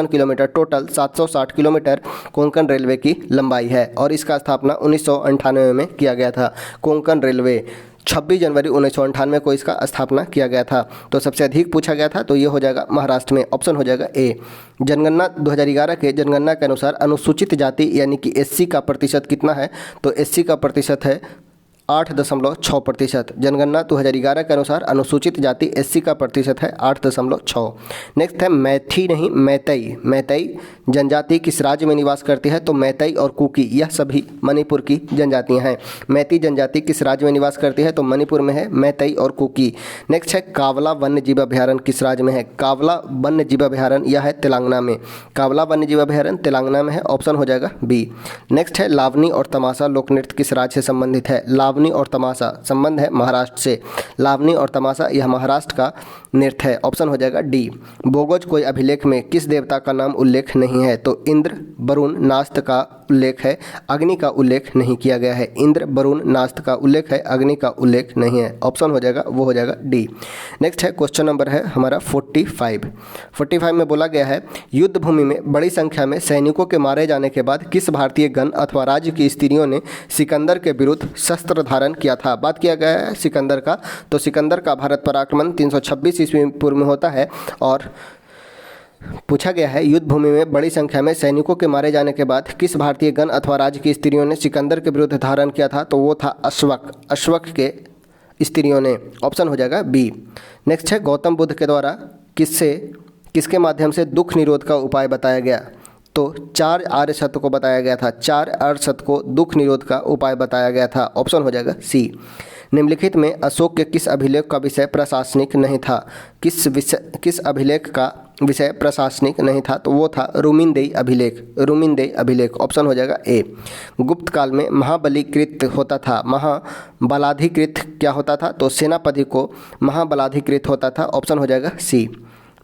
A: kilometre, total 760 kilometre Konkan railway की लंबाई है और इसका स्थापना 1998 में किया गया था। कोंकण रेलवे 26 जनवरी 1998 को इसका स्थापना किया गया था। तो सबसे अधिक पूछा गया था तो ये हो जाएगा महाराष्ट्र में। ऑप्शन हो जाएगा ए। जनगणना 2011 के जनगणना के अनुसार अनुसूचित जाति यानी कि SC का प्रतिशत कितना है? तो SC का प्रतिशत है 8.6%। जनगणना 2011 के अनुसार अनुसूचित जाति SC का प्रतिशत है 8.6। नेक्स्ट है मैतई जनजाति किस राज्य में निवास करती है? तो मैतई और कुकी यह सभी मणिपुर की जनजातियां हैं। मैती जनजाति किस राज्य में निवास करती है? तो मणिपुर में है मैतई और कुकी। नेक्स्ट है कावला वन्य जीव अभयारण्य किस राज्य में है? कावला वन्य जीव अभयारण्य यह है तेलंगाना में। कावला वन्य जीव अभयारण्य तेलंगाना में है। ऑप्शन हो जाएगा बी। नेक्स्ट है लावनी और तमाशा लोक नृत्य किस राज्य से संबंधित है? लावनी लावनी और तमाशा संबंध है महाराष्ट्र से। लावनी और तमाशा यह महाराष्ट्र का नृत्य है। ऑप्शन हो जाएगा डी। बोगोज कोई अभिलेख में किस देवता का नाम उल्लेख नहीं है? तो इंद्र, वरुण, नास्त का उल्लेख है, अग्नि का उल्लेख नहीं किया गया है। इंद्र, वरुण, नास्त का उल्लेख है, अग्नि का उल्लेख नहीं है। ऑप्शन हो जाएगा वो हो जाएगा डी। नेक्स्ट है क्वेश्चन नंबर है हमारा 45 में बोला गया है युद्ध भूमि में बड़ी संख्या में सैनिकों के मारे जाने के बाद किस भारतीय गण अथवा राज्य की स्त्रियों ने सिकंदर के विरुद्ध शस्त्र धारण किया था? बात किया गया है सिकंदर का, तो सिकंदर का भारत पर आक्रमण 326 ईस्वी पूर्व में होता है और पूछा गया है युद्ध भूमि में बड़ी संख्या में सैनिकों के मारे जाने के बाद किस भारतीय गण अथवा राज्य की स्त्रियों ने सिकंदर के विरुद्ध धारण किया था? तो वो था अश्वक, अश्वक के स्त्रियों ने। ऑप्शन हो जाएगा बी। नेक्स्ट है गौतम बुद्ध के द्वारा किसके माध्यम से दुख निरोध का उपाय बताया गया? तो 4 आर्य सत्य को बताया गया था। 4 आर्य सत्य को दुख निरोध का उपाय बताया गया था। ऑप्शन हो जाएगा सी। निम्नलिखित में अशोक के किस अभिलेख का विषय प्रशासनिक नहीं था? किस अभिलेख का विषय प्रशासनिक नहीं था? तो वो था रुमिनदेई अभिलेख, रुमिनदेई अभिलेख। ऑप्शन हो जाएगा ए। गुप्त काल में महाबलीकृत होता था, महाबलाधिकृत क्या होता था? तो सेनापति को महाबलाधिकृत होता था। ऑप्शन हो जाएगा सी।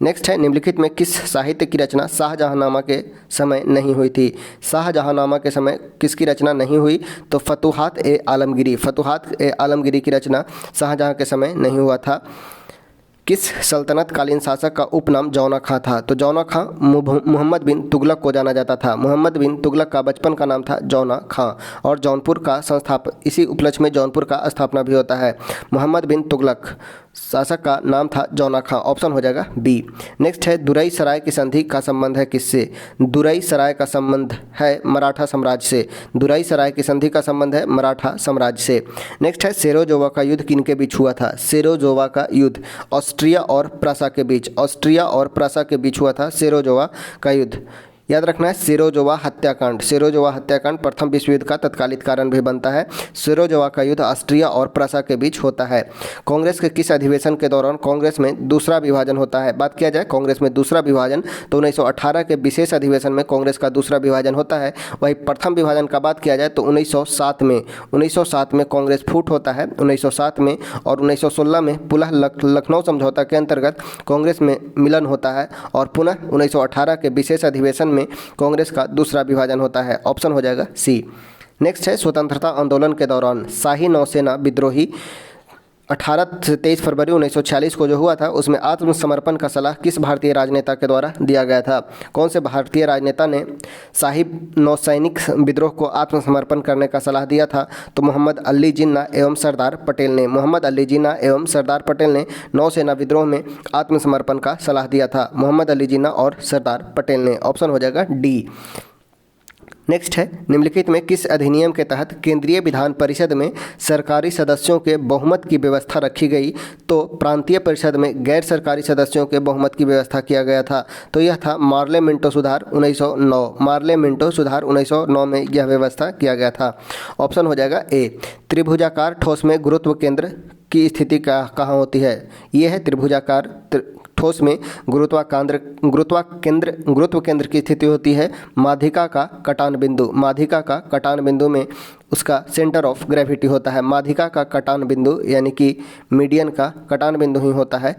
A: नेक्स्ट है निम्नलिखित में किस साहित्य की रचना शाहजहांनामा के समय नहीं हुई थी? शाहजहांनामा के समय किसकी रचना नहीं हुई? तो फतुहात ए आलमगीरी, फतुहात ए आलमगीरी की रचना शाहजहां के समय नहीं हुआ था। किस सल्तनत कालीन शासक का उपनाम जौना खां था? तो जौना खां मोहम्मद बिन तुगलक को जाना जाता था। मोहम्मद बिन तुगलक का बचपन का नाम था जौना खां और जौनपुर का इसी उपलक्ष्य में जौनपुर का स्थापना भी होता है। मोहम्मद बिन तुगलक शासक का नाम था जौना खां। ऑप्शन हो जाएगा बी। नेक्स्ट है दुरई सराय की संधि का संबंध है किससे? दुरई सराय का संबंध है मराठा साम्राज्य से। दुरई सराय की संधि का संबंध है मराठा साम्राज्य से। नेक्स्ट है सेरोजोवा का युद्ध किनके बीच हुआ था? सेरोजोवा का युद्ध ऑस्ट्रिया और प्रासा के बीच, ऑस्ट्रिया और प्रासा के बीच हुआ था सेरोजोवा का युद्ध। याद रखना है सेरोजोवा हत्याकांड, सेरोजोवा हत्याकांड प्रथम विश्व युद्ध का तत्कालिक कारण भी बनता है। सेरोजोवा का युद्ध ऑस्ट्रिया और प्रासा के बीच होता है। कांग्रेस के किस अधिवेशन के दौरान कांग्रेस में दूसरा विभाजन होता है? बात किया जाए कांग्रेस में दूसरा विभाजन तो 1918 के विशेष अधिवेशन में कांग्रेस का दूसरा विभाजन होता है। वही प्रथम विभाजन का बात किया जाए तो 1907 में कांग्रेस फूट होता है 1907 में, और 1916 में पुनः लखनऊ समझौता के अंतर्गत कांग्रेस में मिलन होता है और पुनः 1918 के विशेष अधिवेशन में कांग्रेस का दूसरा विभाजन होता है। ऑप्शन हो जाएगा सी। नेक्स्ट है स्वतंत्रता आंदोलन के दौरान शाही नौसेना विद्रोही 18 से 23 फरवरी 1946 को जो हुआ था उसमें आत्मसमर्पण का सलाह किस भारतीय राजनेता के द्वारा दिया गया था? कौन से भारतीय राजनेता ने शाही नौसैनिक विद्रोह को आत्मसमर्पण करने का सलाह दिया था? तो मोहम्मद अली जिन्ना एवं सरदार पटेल ने, मोहम्मद अली जिन्ना एवं सरदार पटेल ने नौसेना विद्रोह में आत्मसमर्पण का सलाह दिया था। मोहम्मद अली जिन्ना और सरदार पटेल ने। ऑप्शन हो जाएगा डी। नेक्स्ट है निम्नलिखित में किस अधिनियम के तहत केंद्रीय विधान परिषद में सरकारी सदस्यों के बहुमत की व्यवस्था रखी गई? तो प्रांतीय परिषद में गैर सरकारी सदस्यों के बहुमत की व्यवस्था किया गया था। तो यह था मार्ले मिंटो सुधार 1909, मार्ले मिंटो सुधार 1909 में यह व्यवस्था किया गया था। ऑप्शन हो जाएगा ए। त्रिभुजाकार ठोस में गुरुत्व केंद्र की स्थिति कहाँ होती है? यह है त्रिभुजाकार ठोस में गुरुत्व केंद्र की स्थिति होती है माध्यिका का कटान बिंदु, माध्यिका का कटान बिंदु में उसका सेंटर ऑफ ग्रेविटी होता है। माध्यिका का कटान बिंदु यानी कि मीडियन का कटान बिंदु ही होता है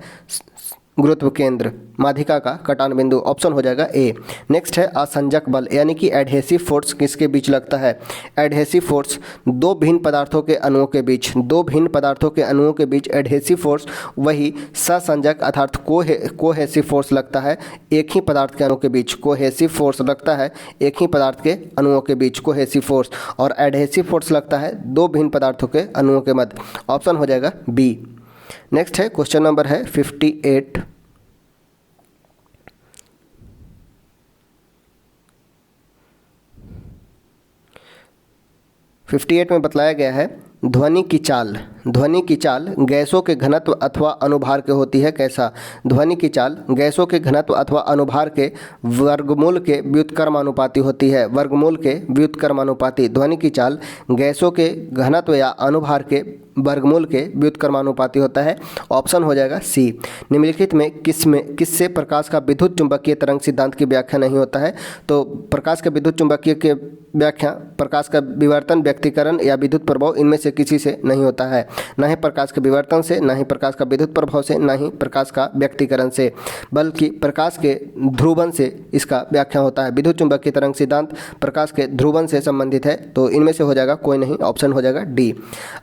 A: गुरुत्व केंद्र, माध्यिका का कटान बिंदु। ऑप्शन हो जाएगा ए। नेक्स्ट है आसंजक बल यानी कि एडहेसिव फोर्स किसके बीच लगता है? एडहेसिव फोर्स दो भिन्न पदार्थों के अणुओं के बीच, दो भिन्न पदार्थों के अणुओं के बीच एडहेसिव फोर्स वही ससंजक अर्थात कोहेसिव फोर्स लगता है एक ही पदार्थ के अणुओं के बीच। कोहेसिव फोर्स लगता है एक ही पदार्थ के अणुओं के बीच, कोहेसिव फोर्स, और एडहेसिव फोर्स लगता है दो भिन्न पदार्थों के अणुओं के मध्य। ऑप्शन हो जाएगा बी। नेक्स्ट है क्वेश्चन नंबर है 58। 58 में बतलाया गया है ध्वनि की चाल, ध्वनि की चाल गैसों के घनत्व अथवा अनुभार के होती है। कैसा? ध्वनि की चाल गैसों के घनत्व अथवा अनुभार के वर्गमूल के व्युत्क्रमानुपाती होती है। वर्गमूल के व्युत्क्रमानुपाती। ध्वनि की चाल गैसों के घनत्व या अनुभार के वर्गमूल के व्युत्क्रमानुपाती होता है। ऑप्शन हो जाएगा सी। निम्नलिखित में किससे प्रकाश का विद्युत चुंबकीय तरंग सिद्धांत की व्याख्या नहीं होता है? तो प्रकाश के विद्युत चुंबकीय के व्याख्या प्रकाश का विवर्तन, व्यक्तीकरण या विद्युत प्रभाव, इनमें से किसी से नहीं होता है। न ही प्रकाश के विवर्तन से, न ही प्रकाश का विद्युत प्रभाव से, न ही प्रकाश का व्यक्तीकरण से, बल्कि प्रकाश के ध्रुवन से इसका व्याख्या होता है। विद्युत चुंबकीय तरंग सिद्धांत प्रकाश के ध्रुवन से संबंधित है, तो इनमें से हो जाएगा कोई नहीं। ऑप्शन हो जाएगा डी।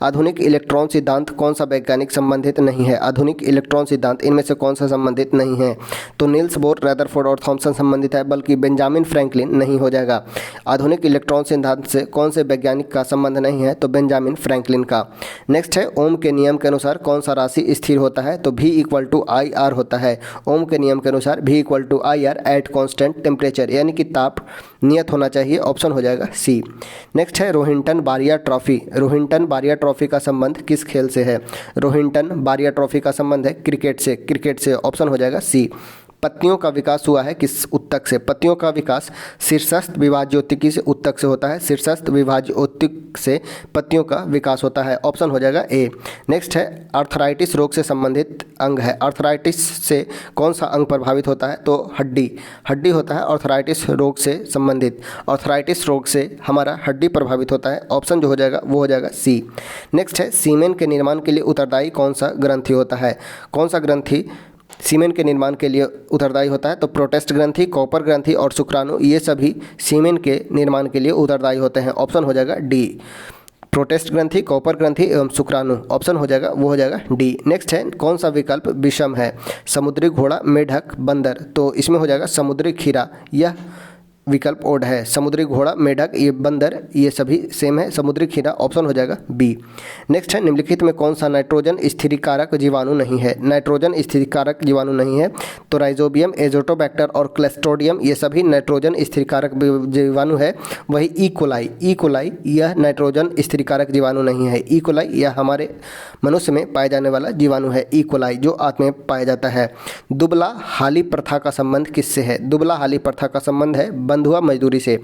A: आधुनिक इलेक्ट्रॉन सिद्धांत कौन सा वैज्ञानिक संबंधित नहीं है? आधुनिक इलेक्ट्रॉन सिद्धांत इनमें से कौन सा संबंधित नहीं है? तो नील्स बोर, रदरफोर्ड और थॉमसन संबंधित है, बल्कि बेंजामिन फ्रैंकलिन नहीं हो जाएगा। आधुनिक इलेक्ट्रॉन सिद्धांत से कौन से वैज्ञानिक का संबंध नहीं है? तो बेंजामिन फ्रैंकलिन का। नेक्स्ट है ओम के नियम के अनुसार कौन सा राशि स्थिर होता है? तो V = IR होता है। ओम के नियम के अनुसार V = IR at constant temperature, यानी कि ताप नियत होना चाहिए। ऑप्शन हो जाएगा सी। नेक्स्ट है रोहिंटन बारिया ट्रॉफी। रोहिंटन बारिया ट्रॉफी का संबंध किस खेल से है? रोहिंटन बारिया ट्रॉफी का संबंध है क्रिकेट से। क्रिकेट से। ऑप्शन हो जाएगा सी। पत्तियों का विकास हुआ है किस उत्तक से? पत्तियों का विकास शीर्षस्थ विभाज्योत्तिकी से उत्तक से होता है। शीर्षस्थ विभाज्योत्तिक से पत्तियों का विकास होता है। ऑप्शन हो जाएगा ए। नेक्स्ट है आर्थराइटिस रोग से संबंधित अंग है। आर्थराइटिस से कौन सा अंग प्रभावित होता है? तो हड्डी। हड्डी होता है आर्थराइटिस रोग से संबंधित। आर्थराइटिस रोग से हमारा हड्डी प्रभावित होता है। ऑप्शन जो हो जाएगा वो हो जाएगा सी। नेक्स्ट है सीमेंट के निर्माण के लिए उत्तरदायी कौन सा ग्रंथि होता है? कौन सा ग्रंथि सीमेंट के निर्माण के लिए उत्तरदायी होता है? तो प्रोटेस्ट ग्रंथि, कॉपर ग्रंथि और शुक्राणु, ये सभी सीमेंट के निर्माण के लिए उत्तरदायी होते हैं। ऑप्शन हो जाएगा डी। प्रोटेस्ट ग्रंथि, कॉपर ग्रंथि एवं शुक्राणु। ऑप्शन हो जाएगा वो हो जाएगा डी। नेक्स्ट है कौन सा विकल्प विषम है? समुद्री घोड़ा, मेढक, बंदर। तो इसमें हो जाएगा समुद्री खीरा, यह विकल्प ओड है। समुद्री घोड़ा, मेढक, ये बंदर, ये सभी सेम है। समुद्री खीरा। ऑप्शन हो जाएगा बी। नेक्स्ट है निम्नलिखित में कौन सा नाइट्रोजन स्थिरीकारक जीवाणु नहीं है? नाइट्रोजन स्थिरीकारक जीवाणु नहीं है तो राइजोबियम, एजोटोबैक्टर और क्लेस्ट्रोडियम, ये सभी नाइट्रोजन स्थिरीकारक जीवाणु है। वही ई कोलाई यह नाइट्रोजन स्थिरीकारक जीवाणु नहीं है। ई कोलाई यह हमारे मनुष्य में पाए जाने वाला जीवाणु है, ई कोलाई, जो आत्मा में पाया जाता है। दुबला हाली प्रथा का संबंध किससे है? दुबला हाली प्रथा का संबंध है बंधुआ मजदूरी से।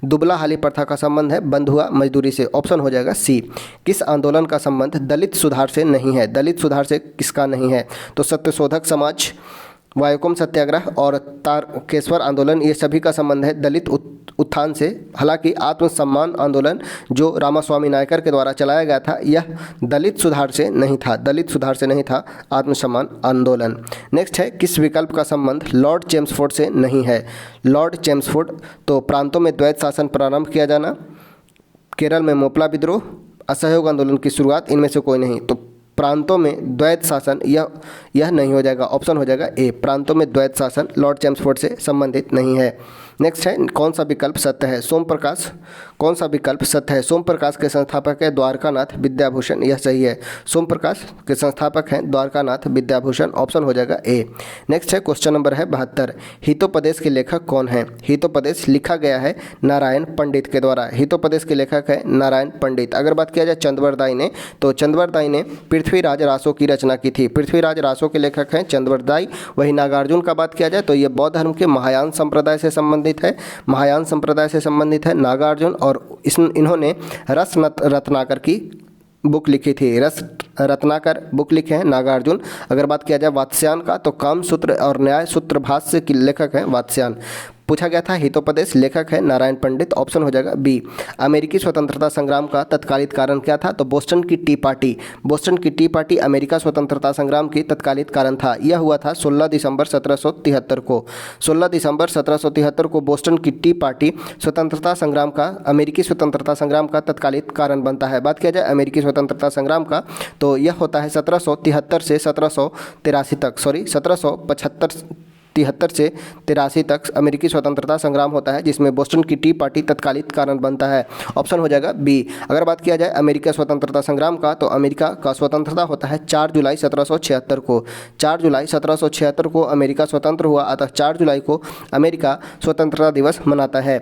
A: दुबला हाली प्रथा का संबंध है बंधुआ मजदूरी से। ऑप्शन हो जाएगा सी। किस आंदोलन का संबंध दलित सुधार से नहीं है? दलित सुधार से किसका नहीं है? तो सत्यशोधक समाज, वायुकोम सत्याग्रह और तारकेश्वर आंदोलन, ये सभी का संबंध है दलित उत्थान से। हालांकि आत्मसम्मान आंदोलन जो रामास्वामी नायकर के द्वारा चलाया गया था, यह दलित सुधार से नहीं था। दलित सुधार से नहीं था आत्मसम्मान आंदोलन। नेक्स्ट है किस विकल्प का संबंध लॉर्ड चेम्सफोर्ड से नहीं है? लॉर्ड चेम्सफोर्ड, तो प्रांतों में द्वैत शासन प्रारंभ किया जाना, केरल में मोपला विद्रोह, असहयोग आंदोलन की शुरुआत, इनमें से कोई नहीं। तो प्रांतों में द्वैत शासन, यह नहीं हो जाएगा। ऑप्शन हो जाएगा ए। प्रांतों में द्वैत शासन लॉर्ड चेम्सफोर्ड से संबंधित नहीं है। नेक्स्ट है कौन सा विकल्प सत्य है? सोम प्रकाश, कौन सा विकल्प सत्य है? सोम प्रकाश के संस्थापक है द्वारकानाथ विद्याभूषण, यह सही है। सोम प्रकाश के संस्थापक हैं द्वारकानाथ विद्याभूषण। ऑप्शन हो जाएगा ए। नेक्स्ट है क्वेश्चन नंबर है 72। हितोपदेश के लेखक कौन है? हितोपदेश लिखा गया है नारायण पंडित के द्वारा। हितोपदेश के लेखक है नारायण पंडित। अगर बात किया जाए चंद्रवरदाई ने, तो चंद्रवरदाई ने पृथ्वीराज रासो की रचना की थी। पृथ्वीराज रासो के लेखक हैं चंद्रवरदाई। वही नागार्जुन का बात किया जाए तो ये बौद्ध धर्म के महायान संप्रदाय से संबंधित है। महायान संप्रदाय से संबंधित है नागार्जुन, और इन्होंने रस रत्नाकर की बुक लिखी थी। रस रत्नाकर बुक लिखे हैं नागार्जुन। अगर बात किया जाए वात्स्यायन का, तो कामसूत्र और न्याय सूत्र भाष्य के लेखक हैं वात्स्यायन। पूछा गया था हितोपदेश, लेखक है नारायण पंडित। ऑप्शन हो जाएगा बी। अमेरिकी स्वतंत्रता संग्राम का तत्कालिक कारण क्या था? तो बोस्टन की टी पार्टी। बोस्टन की टी पार्टी अमेरिका स्वतंत्रता संग्राम की तत्कालिक कारण था। यह हुआ था 16 दिसंबर 1773 को। 16 दिसंबर 1773 को बोस्टन की टी पार्टी स्वतंत्रता संग्राम का, अमेरिकी स्वतंत्रता संग्राम का तत्कालिक कारण बनता है। बात किया जाए अमेरिकी स्वतंत्रता संग्राम का, तो यह होता है 1773 से 1783 तक, 1773 से 83 तक अमेरिकी स्वतंत्रता संग्राम होता है, जिसमें बोस्टन की टी पार्टी तत्कालिक कारण बनता है। ऑप्शन हो जाएगा बी। अगर बात किया जाए अमेरिका स्वतंत्रता संग्राम का, तो अमेरिका का स्वतंत्रता होता है 4 जुलाई 1776 को। 4 जुलाई 1776 को अमेरिका स्वतंत्र हुआ, अतः 4 जुलाई को अमेरिका स्वतंत्रता दिवस मनाता है।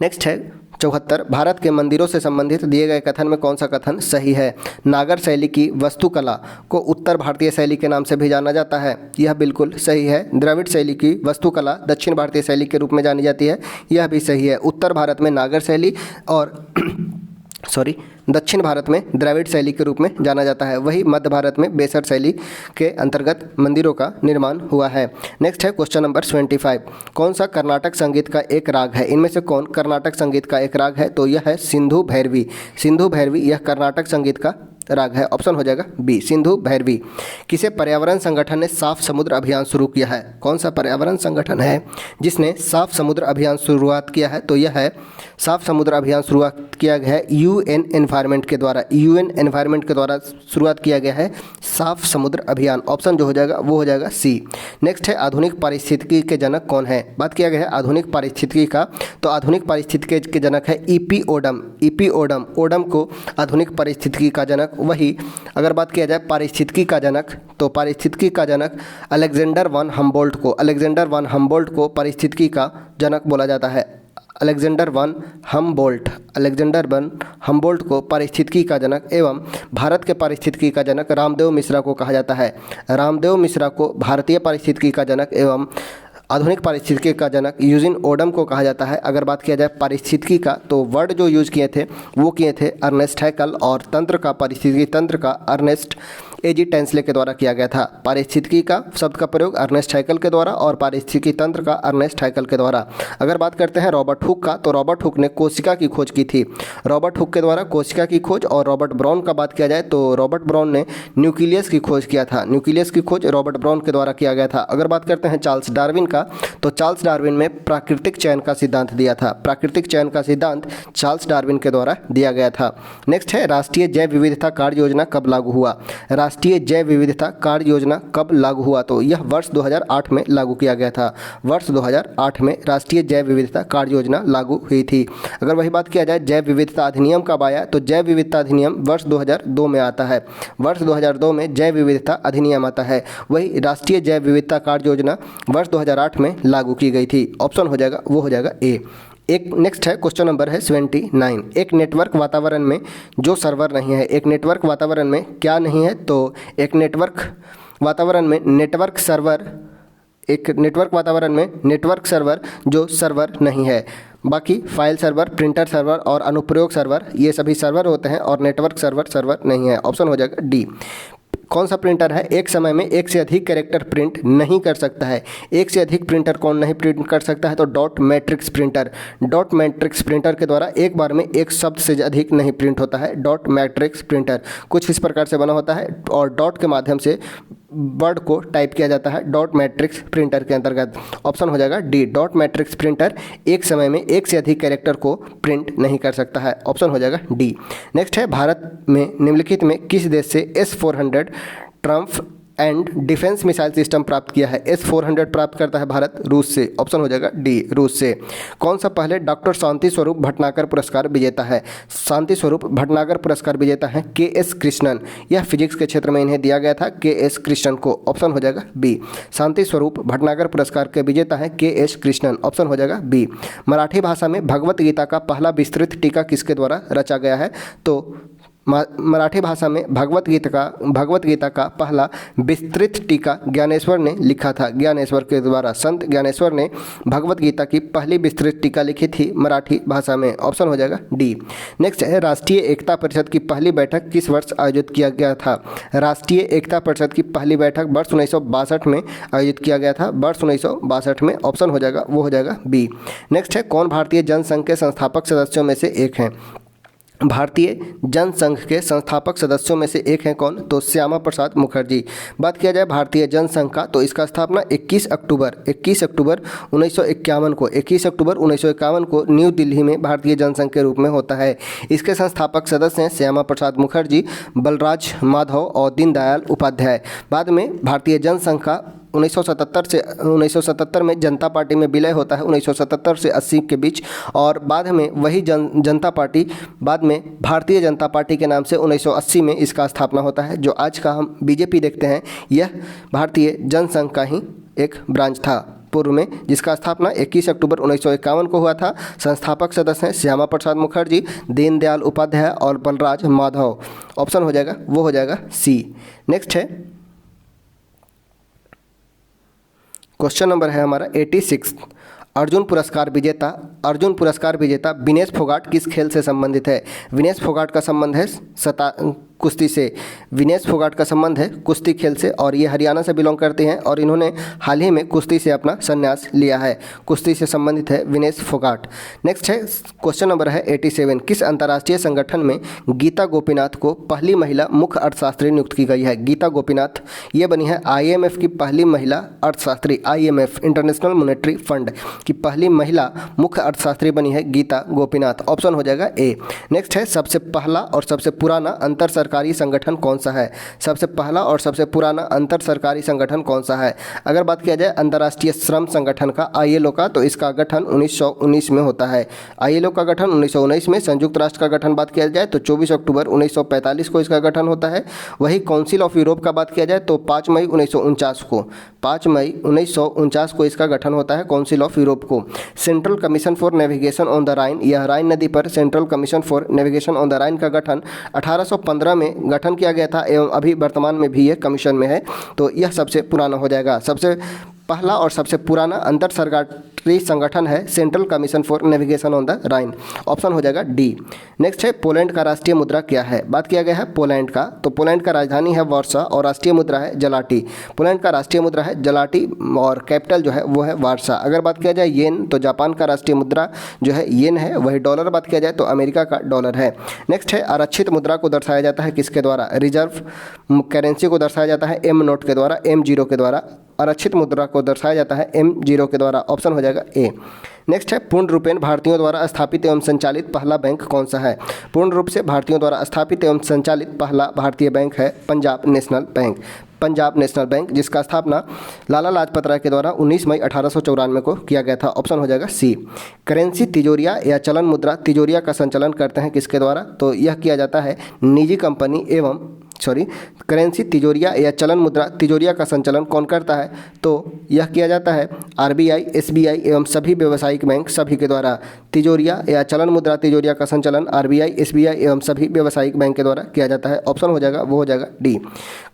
A: नेक्स्ट है 74 भारत के मंदिरों से संबंधित दिए गए कथन में कौन सा कथन सही है? नागर शैली की वास्तुकला को उत्तर भारतीय शैली के नाम से भी जाना जाता है, यह बिल्कुल सही है। द्रविड़ शैली की वास्तुकला दक्षिण भारतीय शैली के रूप में जानी जाती है, यह भी सही है। उत्तर भारत में नागर शैली और दक्षिण भारत में द्रविड़ शैली के रूप में जाना जाता है, वही मध्य भारत में बेसर शैली के अंतर्गत मंदिरों का निर्माण हुआ है। नेक्स्ट है क्वेश्चन नंबर 25, कौन सा कर्नाटक संगीत का एक राग है? इनमें से कौन कर्नाटक संगीत का एक राग है? तो यह है सिंधु भैरवी। सिंधु भैरवी यह कर्नाटक संगीत का राग है। ऑप्शन हो जाएगा बी, सिंधु भैरवी। किसे पर्यावरण संगठन ने साफ समुद्र अभियान शुरू किया है? कौन सा पर्यावरण संगठन है जिसने साफ समुद्र अभियान शुरुआत किया है? तो यह है साफ समुद्र अभियान शुरुआत किया गया है यूएन एनवायरनमेंट के द्वारा। यूएन एनवायरनमेंट के द्वारा शुरुआत किया गया है साफ समुद्र अभियान। ऑप्शन जो हो जाएगा वो हो जाएगा सी। नेक्स्ट है आधुनिक पारिस्थितिकी के जनक कौन है? बात किया गया है आधुनिक पारिस्थितिकी का, तो आधुनिक पारिस्थितिकी के जनक है EP Odum. EP Odum, Odum को आधुनिक पारिस्थितिकी का जनक, वही अगर बात किया जाए पारिस्थितिकी का जनक, तो पारिस्थितिकी का जनक अलेक्जेंडर वन हम्बोल्ट को, अलेक्जेंडर वन हम्बोल्ट को पारिस्थितिकी का जनक बोला जाता है। Alexander one Humboldt, Alexander one Humboldt को पारिस्थितिकी का जनक एवं भारत के पारिस्थितिकी का जनक रामदेव मिश्रा को कहा जाता है। रामदेव मिश्रा को भारतीय पारिस्थितिकी का जनक एवं आधुनिक पारिस्थितिकी का जनक यूजिन ओडम को कहा जाता है। अगर बात किया जाए पारिस्थितिकी का, तो वर्ड जो यूज किए थे वो किए थे अर्नेस्ट हैकल, और तंत्र का, पारिस्थितिकी तंत्र का अर्नेस्ट एजी टेंसले के द्वारा किया गया था। पारिस्थितिकी का शब्द का प्रयोग अर्नेस्ट हैकल के द्वारा और पारिस्थितिकी तंत्र का अर्नेस्ट हैकल के द्वारा। अगर बात करते हैं रॉबर्ट हुक का, तो रॉबर्ट हुक ने कोशिका की खोज की थी। रॉबर्ट हुक के द्वारा कोशिका की खोज। और रॉबर्ट ब्राउन का बात किया जाए तो रॉबर्ट ब्राउन ने न्यूक्लियस की खोज किया था। न्यूक्लियस की खोज रॉबर्ट ब्राउन के द्वारा किया गया था। अगर बात करते हैं चार्ल्स डार्विन का, तो चार्ल्स डार्विन ने प्राकृतिक चयन का सिद्धांत दिया था। प्राकृतिक चयन का सिद्धांत चार्ल्स डार्विन के द्वारा दिया गया था। नेक्स्ट है राष्ट्रीय जैव विविधता कार्य योजना कब लागू हुआ? राष्ट्रीय जैव विविधता कार्य योजना कब लागू हुआ? तो यह वर्ष 2008 में लागू किया गया था। वर्ष 2008 में राष्ट्रीय जैव विविधता कार्य योजना लागू हुई थी। अगर वही बात किया जाए जैव विविधता अधिनियम कब आया, तो जैव विविधता अधिनियम वर्ष 2002 में आता है। वर्ष 2002 में जैव विविधता अधिनियम आता है। वही राष्ट्रीय जैव विविधता कार्य योजना वर्ष 2008 में लागू की गई थी। ऑप्शन हो जाएगा वो हो जाएगा ए। एक नेक्स्ट है क्वेश्चन नंबर है 79, एक नेटवर्क वातावरण में जो सर्वर नहीं है, एक नेटवर्क वातावरण में क्या नहीं है? तो एक नेटवर्क वातावरण में नेटवर्क सर्वर, एक नेटवर्क वातावरण में नेटवर्क सर्वर जो सर्वर नहीं है। बाकी फाइल सर्वर, प्रिंटर सर्वर और अनुप्रयोग सर्वर ये सभी सर्वर होते हैं, और नेटवर्क सर्वर सर्वर नहीं है। ऑप्शन हो जाएगा डी। कौन सा प्रिंटर है एक समय में एक से अधिक कैरेक्टर प्रिंट नहीं कर सकता है? एक से अधिक प्रिंटर कौन नहीं प्रिंट कर सकता है? तो dot matrix printer. Dot matrix printer के द्वारा एक बार में एक शब्द से अधिक नहीं प्रिंट होता है। डॉट मैट्रिक्स प्रिंटर कुछ इस प्रकार से बना होता है और डॉट के माध्यम से वर्ड को टाइप किया जाता है डॉट मैट्रिक्स प्रिंटर के अंतर्गत। ऑप्शन हो जाएगा डी, डॉट मैट्रिक्स प्रिंटर एक समय में एक से अधिक कैरेक्टर को प्रिंट नहीं कर सकता है। ऑप्शन हो जाएगा डी। नेक्स्ट है भारत में निम्नलिखित में किस देश से S-400 Trump and defence missile system प्राप्त किया है? S-400 प्राप्त करता है भारत रूस से। ऑप्शन हो जाएगा डी, रूस से। कौन सा पहले डॉक्टर शांति स्वरूप भटनागर पुरस्कार विजेता है? शांति स्वरूप भटनागर पुरस्कार विजेता है के.एस. कृष्णन। यह फिजिक्स के क्षेत्र में इन्हें दिया गया था, के.एस. कृष्णन को। ऑप्शन हो जाएगा बी। शांति स्वरूप भटनागर पुरस्कार के विजेता है के.एस. कृष्णन। ऑप्शन हो जाएगा बी। मराठी भाषा में भगवत गीता का पहला विस्तृत टीका किसके द्वारा रचा गया है? तो मराठी भाषा में भगवत गीता का पहला विस्तृत टीका ज्ञानेश्वर ने लिखा था। ज्ञानेश्वर के द्वारा, संत ज्ञानेश्वर ने भगवत गीता की पहली विस्तृत टीका लिखी थी मराठी भाषा में। ऑप्शन हो जाएगा डी। नेक्स्ट है राष्ट्रीय एकता परिषद की पहली बैठक किस वर्ष आयोजित किया गया था? राष्ट्रीय एकता परिषद की पहली बैठक वर्ष 1962 में आयोजित किया गया था। वर्ष 1962 में। ऑप्शन हो जाएगा वो हो जाएगा बी। नेक्स्ट है कौन भारतीय जनसंघ के संस्थापक सदस्यों में से एक हैं? भारतीय जनसंघ के संस्थापक सदस्यों में से एक हैं कौन? तो श्यामा प्रसाद मुखर्जी। बात किया जाए भारतीय जनसंघ का, तो इसका स्थापना 21 अक्टूबर 1951 को न्यू दिल्ली में भारतीय जनसंघ के रूप में होता है। इसके संस्थापक सदस्य हैं श्यामा प्रसाद मुखर्जी, बलराज माधव और दीनदयाल उपाध्याय। बाद में भारतीय जनसंघ का 1977 में जनता पार्टी में विलय होता है, 1977 से 80 के बीच, और बाद में वही जनता पार्टी बाद में भारतीय जनता पार्टी के नाम से 1980 में इसका स्थापना होता है। जो आज का हम बीजेपी देखते हैं, यह भारतीय जनसंघ का ही एक ब्रांच था। पूर्व में, जिसका स्थापना 21 अक्टूबर 1951 को हुआ था। संस्थापक सदस्य हैं श्यामा प्रसाद मुखर्जी, दीनदयाल उपाध्याय और बलराज माधव। ऑप्शन हो जाएगा वो हो जाएगा सी। नेक्स्ट है क्वेश्चन नंबर है हमारा 86। अर्जुन पुरस्कार विजेता विनेश फोगाट किस खेल से संबंधित है? विनेश फोगाट का संबंध है कुश्ती से। विनेश फोगाट का संबंध है कुश्ती खेल से और ये हरियाणा से बिलोंग करते हैं और इन्होंने हाल ही में कुश्ती से अपना संन्यास लिया है। कुश्ती से संबंधित है विनेश फोगाट। नेक्स्ट है क्वेश्चन नंबर है 87। किस अंतर्राष्ट्रीय संगठन में गीता गोपीनाथ को पहली महिला मुख्य अर्थशास्त्री नियुक्त की गई है? गीता गोपीनाथ ये बनी है IMF की पहली महिला अर्थशास्त्री। IMF इंटरनेशनल मॉनेटरी फंड की पहली महिला मुख्य अर्थशास्त्री बनी है गीता गोपीनाथ। ऑप्शन हो जाएगा ए। नेक्स्ट है सबसे पहला और सबसे पुराना अंतर सरकारी संगठन कौन सा है? सबसे पहला और सबसे पुराना अंतर सरकारी संगठन कौन सा है? अगर बात किया जाए अंतर्राष्ट्रीय श्रम संगठन का ILO का, तो इसका गठन 1919 में होता है। ILO का गठन 1919 में। संयुक्त राष्ट्र का गठन बात किया जाए तो 24 अक्टूबर 1945 को इसका गठन होता है। वही काउंसिल ऑफ यूरोप का बात किया जाए तो 5 मई 1949 को इसका गठन होता है काउंसिल ऑफ यूरोप को। Central commission for navigation on the Rhine, यह राइन नदी पर central commission for navigation on the Rhine का गठन 1815 में गठन किया गया था एवं अभी वर्तमान में भी ये कमीशन में है। तो यह सबसे पुराना हो जाएगा। सबसे पहला और सबसे पुराना अंतर सरकारी संगठन है central commission for navigation on the Rhine. Option हो जाएगा डी। नेक्स्ट है पोलैंड का राष्ट्रीय मुद्रा क्या है? बात किया गया है पोलैंड का, तो पोलैंड का राजधानी है वार्सा और राष्ट्रीय मुद्रा है जलाटी। पोलैंड का राष्ट्रीय मुद्रा है जलाटी और कैपिटल जो है वो है वार्सा। अगर बात किया जाए येन, तो जापान का राष्ट्रीय मुद्रा जो है येन है। वही डॉलर बात किया जाए तो अमेरिका का डॉलर है। नेक्स्ट है आरक्षित मुद्रा को दर्शाया जाता है किसके द्वारा? रिजर्व करेंसी को दर्शाया जाता है M नोट के द्वारा, M0 के द्वारा। आरक्षित मुद्रा को दर्शाया जाता है M0 के द्वारा। ऑप्शन हो जाएगा ए। नेक्स्ट है पूर्ण रूपेण भारतीयों द्वारा स्थापित एवं संचालित पहला बैंक कौन सा है? पूर्ण रूप से भारतीयों द्वारा स्थापित एवं संचालित पहला भारतीय बैंक है Punjab national bank. Punjab national bank, जिसका स्थापना लाला लाजपत राय के द्वारा 19 मई 1894 को किया गया था। ऑप्शन हो जाएगा सी। करेंसी तिजोरिया या चलन मुद्रा तिजोरिया का संचालन करते हैं किसके द्वारा? तो यह किया जाता है निजी कंपनी एवं करेंसी तिजोरिया या चलन मुद्रा तिजोरिया का संचालन कौन करता है? तो यह किया जाता है RBI, SBI एवं सभी व्यावसायिक बैंक सभी के द्वारा। तिजोरिया या चलन मुद्रा तिजोरिया का संचालन RBI, SBI एवं सभी व्यावसायिक बैंक के द्वारा किया जाता है। ऑप्शन हो जाएगा वो हो जाएगा डी।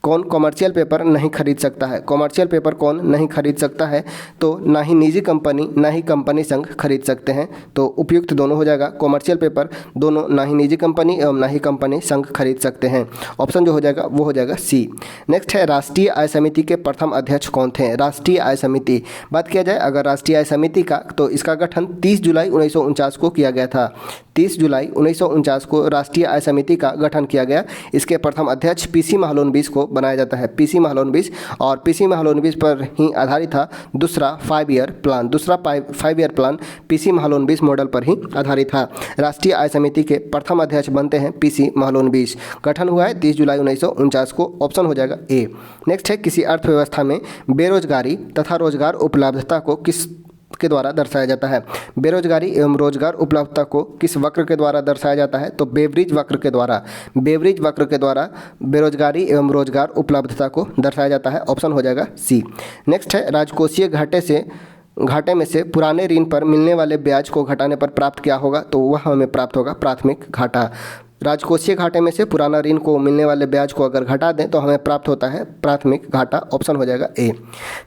A: कौन कॉमर्शियल पेपर नहीं खरीद सकता है? कॉमर्शियल पेपर कौन नहीं खरीद सकता है? तो ना ही निजी कंपनी ना ही कंपनी संघ खरीद सकते हैं। तो उपयुक्त दोनों हो जाएगा। कॉमर्शियल पेपर दोनों ना ही निजी कंपनी एवं ना ही कंपनी संघ खरीद सकते हैं। ऑप्शन जो हो जाएगा वो हो जाएगा सी। नेक्स्ट है राष्ट्रीय आय समिति के प्रथम अध्यक्ष कौन थे? राष्ट्रीय आय समिति बात किया जाए अगर राष्ट्रीय आय समिति का, तो इसका गठन 30 जुलाई 1949 को किया गया था। 30 जुलाई 1949 को राष्ट्रीय आय समिति का गठन किया गया। इसके प्रथम अध्यक्ष PC महालोनबिस को बनाया जाता है। PC महालोनबिस, और PC महालोनबिस पर ही आधारित था दूसरा 5 ईयर प्लान। दूसरा 5 ईयर प्लान PC महालोनबिस मॉडल पर ही आधारित था। राष्ट्रीय आय समिति के प्रथम अध्यक्ष बनते हैं PC महालोनबिस। गठन हुआ है 30 जुलाई 1949 को। ऑप्शन हो जाएगा ए। नेक्स्ट है किसी अर्थव्यवस्था में बेरोजगारी तथा रोजगार उपलब्धता को किस के द्वारा दर्शाया जाता है? बेरोजगारी एवं रोजगार उपलब्धता को किस वक्र के द्वारा दर्शाया जाता है? तो बेवरेज वक्र के द्वारा। बेवरेज वक्र के द्वारा बेरोजगारी एवं रोजगार उपलब्धता को दर्शाया जाता है। ऑप्शन हो जाएगा सी। नेक्स्ट है राजकोषीय घाटे में से पुराने ऋण पर मिलने वाले ब्याज को घटाने पर प्राप्त क्या होगा? तो वह हमें प्राप्त होगा प्राथमिक घाटा। राजकोषीय घाटे में से पुराना ऋण को मिलने वाले ब्याज को अगर घटा दें तो हमें प्राप्त होता है प्राथमिक घाटा। ऑप्शन हो जाएगा ए।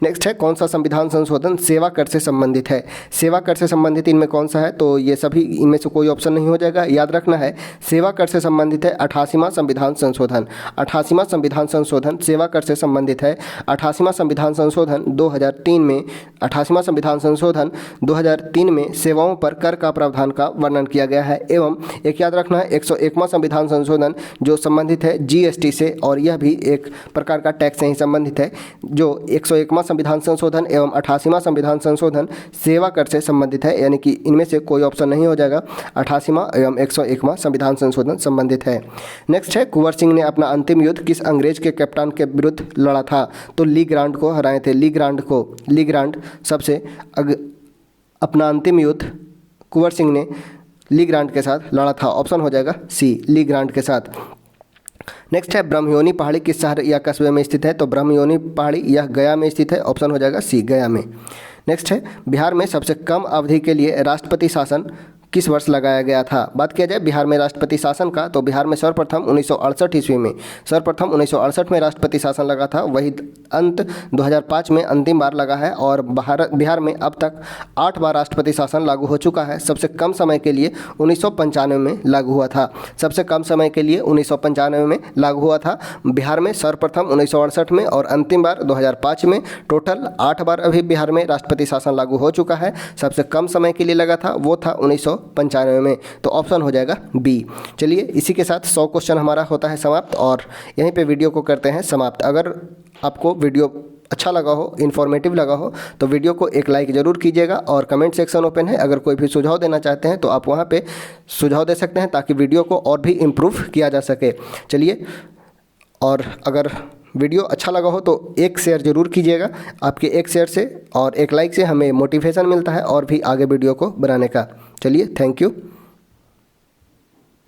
A: नेक्स्ट है कौन सा संविधान संशोधन सेवा कर से संबंधित है? सेवा कर से संबंधित इनमें कौन सा है? तो ये सभी इनमें से कोई ऑप्शन नहीं हो जाएगा। याद रखना है सेवा कर से संबंधित है 88वां संविधान संशोधन। 88वां संविधान संशोधन सेवा कर से संबंधित है। 88वां संविधान संशोधन 2003 में 88वां संविधान संशोधन 2003 में सेवाओं पर कर का प्रावधान का वर्णन किया गया है। एवं एक याद रखना है 101वां संविधान संशोधन जो संबंधित है GST से, और यह भी एक प्रकार का टैक्स से ही संबंधित है। जो 101वां संविधान संशोधन एवं 88वां संविधान संशोधन सेवा कर से संबंधित है, यानी कि इनमें से कोई ऑप्शन नहीं हो जाएगा। 88वां एवं 101वां संविधान संशोधन संबंधित है। नेक्स्ट है कुंवर सिंह ने अपना अंतिम युद्ध किस अंग्रेज के कप्तान के विरुद्ध लड़ा था? तो ली ग्रांट को हराए थे। ली ग्रांट सबसे अपना अंतिम युद्ध कुंवर सिंह ने ली ग्रांट के साथ लड़ा था। ऑप्शन हो जाएगा सी, ली ग्रांट के साथ। नेक्स्ट है ब्रह्मयोनी पहाड़ी किस शहर या कस्बे में स्थित है? तो ब्रह्मयोनी पहाड़ी यह गया में स्थित है। ऑप्शन हो जाएगा सी, गया में। नेक्स्ट है, बिहार में सबसे कम अवधि के लिए राष्ट्रपति शासन किस वर्ष लगाया गया था। बात किया जाए बिहार में राष्ट्रपति शासन का, तो बिहार में सर्वप्रथम 1968 ईस्वी में, सर्वप्रथम 1968 में राष्ट्रपति शासन लगा था। वही अंत 2005 में अंतिम बार लगा है और बिहार में अब तक 8 बार राष्ट्रपति शासन लागू हो चुका है। सबसे कम समय के लिए 1995 में लागू हुआ था। सबसे कम समय के लिए 1995 में लागू हुआ था बिहार में, सर्वप्रथम 1968 में और अंतिम बार 2005 में। टोटल 8 बार अभी बिहार में राष्ट्रपति शासन लागू हो चुका है। सबसे कम समय के लिए लगा था वो था 1995 में, तो ऑप्शन हो जाएगा बी। चलिए इसी के साथ 100 क्वेश्चन हमारा होता है समाप्त और यहीं पे वीडियो को करते हैं समाप्त। अगर आपको वीडियो अच्छा लगा हो, इन्फॉर्मेटिव लगा हो, तो वीडियो को एक लाइक ज़रूर कीजिएगा और कमेंट सेक्शन ओपन है। अगर कोई भी सुझाव देना चाहते हैं तो आप वहाँ पे सुझाव दे सकते हैं ताकि वीडियो को और भी इम्प्रूव किया जा सके। चलिए, और अगर वीडियो अच्छा लगा हो तो एक शेयर ज़रूर कीजिएगा। आपके एक शेयर से और एक लाइक से हमें मोटिवेशन मिलता है और भी आगे वीडियो को बनाने का। चलिए, थैंक यू।